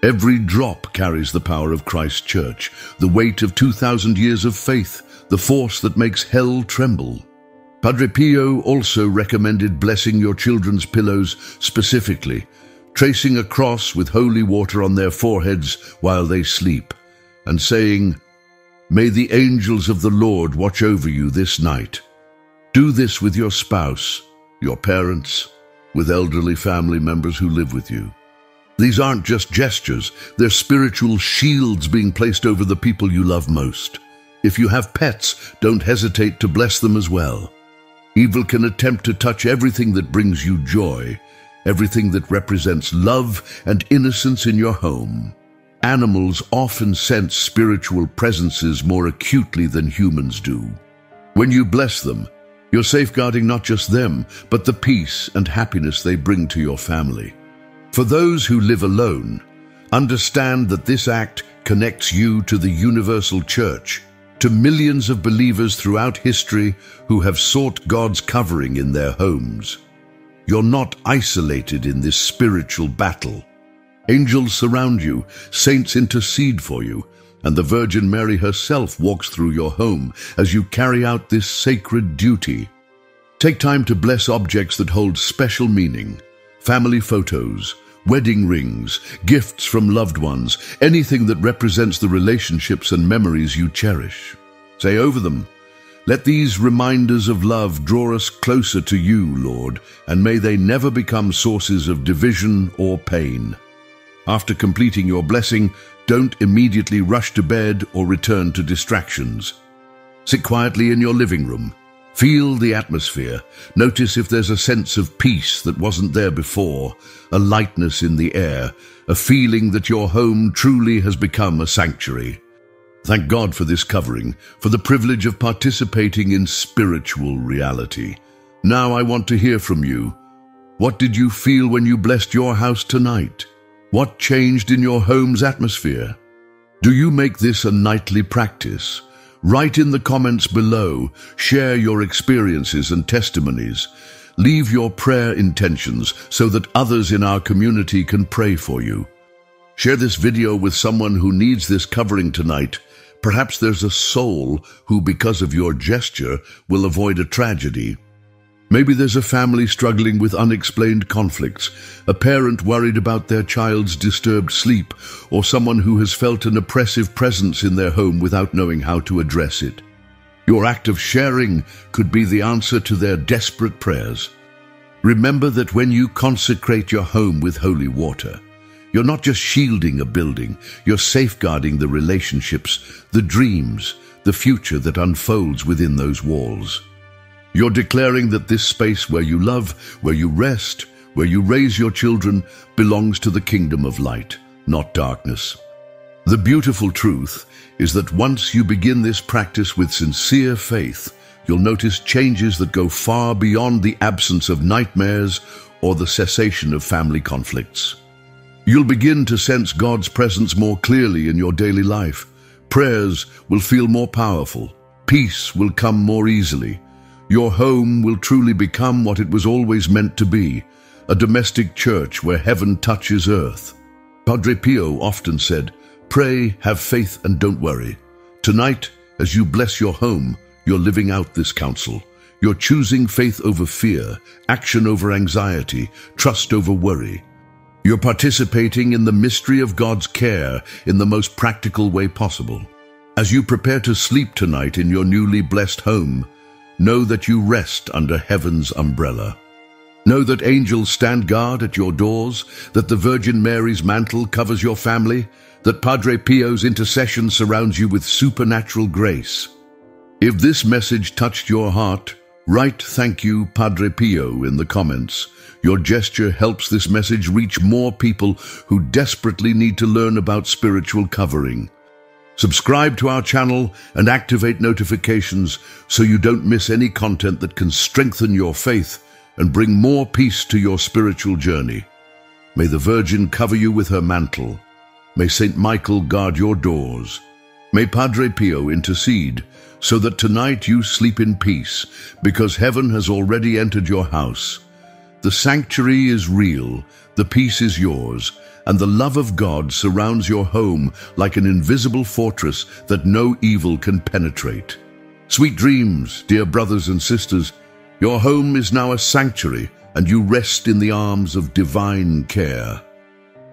Every drop carries the power of Christ's church, the weight of 2,000 years of faith, the force that makes hell tremble. Padre Pio also recommended blessing your children's pillows specifically, tracing a cross with holy water on their foreheads while they sleep, and saying, "May the angels of the Lord watch over you this night." Do this with your spouse, your parents, with elderly family members who live with you. These aren't just gestures, they're spiritual shields being placed over the people you love most. If you have pets, don't hesitate to bless them as well. Evil can attempt to touch everything that brings you joy, everything that represents love and innocence in your home. Animals often sense spiritual presences more acutely than humans do. When you bless them, you're safeguarding not just them, but the peace and happiness they bring to your family. For those who live alone, understand that this act connects you to the universal church, to millions of believers throughout history who have sought God's covering in their homes. You're not isolated in this spiritual battle. Angels surround you, saints intercede for you, and the Virgin Mary herself walks through your home as you carry out this sacred duty. Take time to bless objects that hold special meaning. Family photos, wedding rings, gifts from loved ones, anything that represents the relationships and memories you cherish. Say over them, "Let these reminders of love draw us closer to you, Lord, and may they never become sources of division or pain." After completing your blessing, don't immediately rush to bed or return to distractions. Sit quietly in your living room. Feel the atmosphere. Notice if there's a sense of peace that wasn't there before, a lightness in the air, a feeling that your home truly has become a sanctuary. Thank God for this covering, for the privilege of participating in spiritual reality. Now I want to hear from you. What did you feel when you blessed your house tonight? What changed in your home's atmosphere? Do you make this a nightly practice? Write in the comments below, share your experiences and testimonies. Leave your prayer intentions so that others in our community can pray for you. Share this video with someone who needs this covering tonight. Perhaps there's a soul who, because of your gesture, will avoid a tragedy. Maybe there's a family struggling with unexplained conflicts, a parent worried about their child's disturbed sleep, or someone who has felt an oppressive presence in their home without knowing how to address it. Your act of sharing could be the answer to their desperate prayers. Remember that when you consecrate your home with holy water, you're not just shielding a building, you're safeguarding the relationships, the dreams, the future that unfolds within those walls. You're declaring that this space where you love, where you rest, where you raise your children, belongs to the kingdom of light, not darkness. The beautiful truth is that once you begin this practice with sincere faith, you'll notice changes that go far beyond the absence of nightmares or the cessation of family conflicts. You'll begin to sense God's presence more clearly in your daily life. Prayers will feel more powerful. Peace will come more easily. Your home will truly become what it was always meant to be, a domestic church where heaven touches earth. Padre Pio often said, "Pray, have faith, and don't worry." Tonight, as you bless your home, you're living out this counsel. You're choosing faith over fear, action over anxiety, trust over worry. You're participating in the mystery of God's care in the most practical way possible. As you prepare to sleep tonight in your newly blessed home, know that you rest under heaven's umbrella. Know that angels stand guard at your doors, that the Virgin Mary's mantle covers your family, that Padre Pio's intercession surrounds you with supernatural grace. If this message touched your heart, write "Thank you, Padre Pio" in the comments. Your gesture helps this message reach more people who desperately need to learn about spiritual covering. Subscribe to our channel and activate notifications so you don't miss any content that can strengthen your faith and bring more peace to your spiritual journey. May the Virgin cover you with her mantle. May Saint Michael guard your doors. May Padre Pio intercede so that tonight you sleep in peace, because heaven has already entered your house. The sanctuary is real, the peace is yours, and the love of God surrounds your home like an invisible fortress that no evil can penetrate. Sweet dreams, dear brothers and sisters. Your home is now a sanctuary, and you rest in the arms of divine care.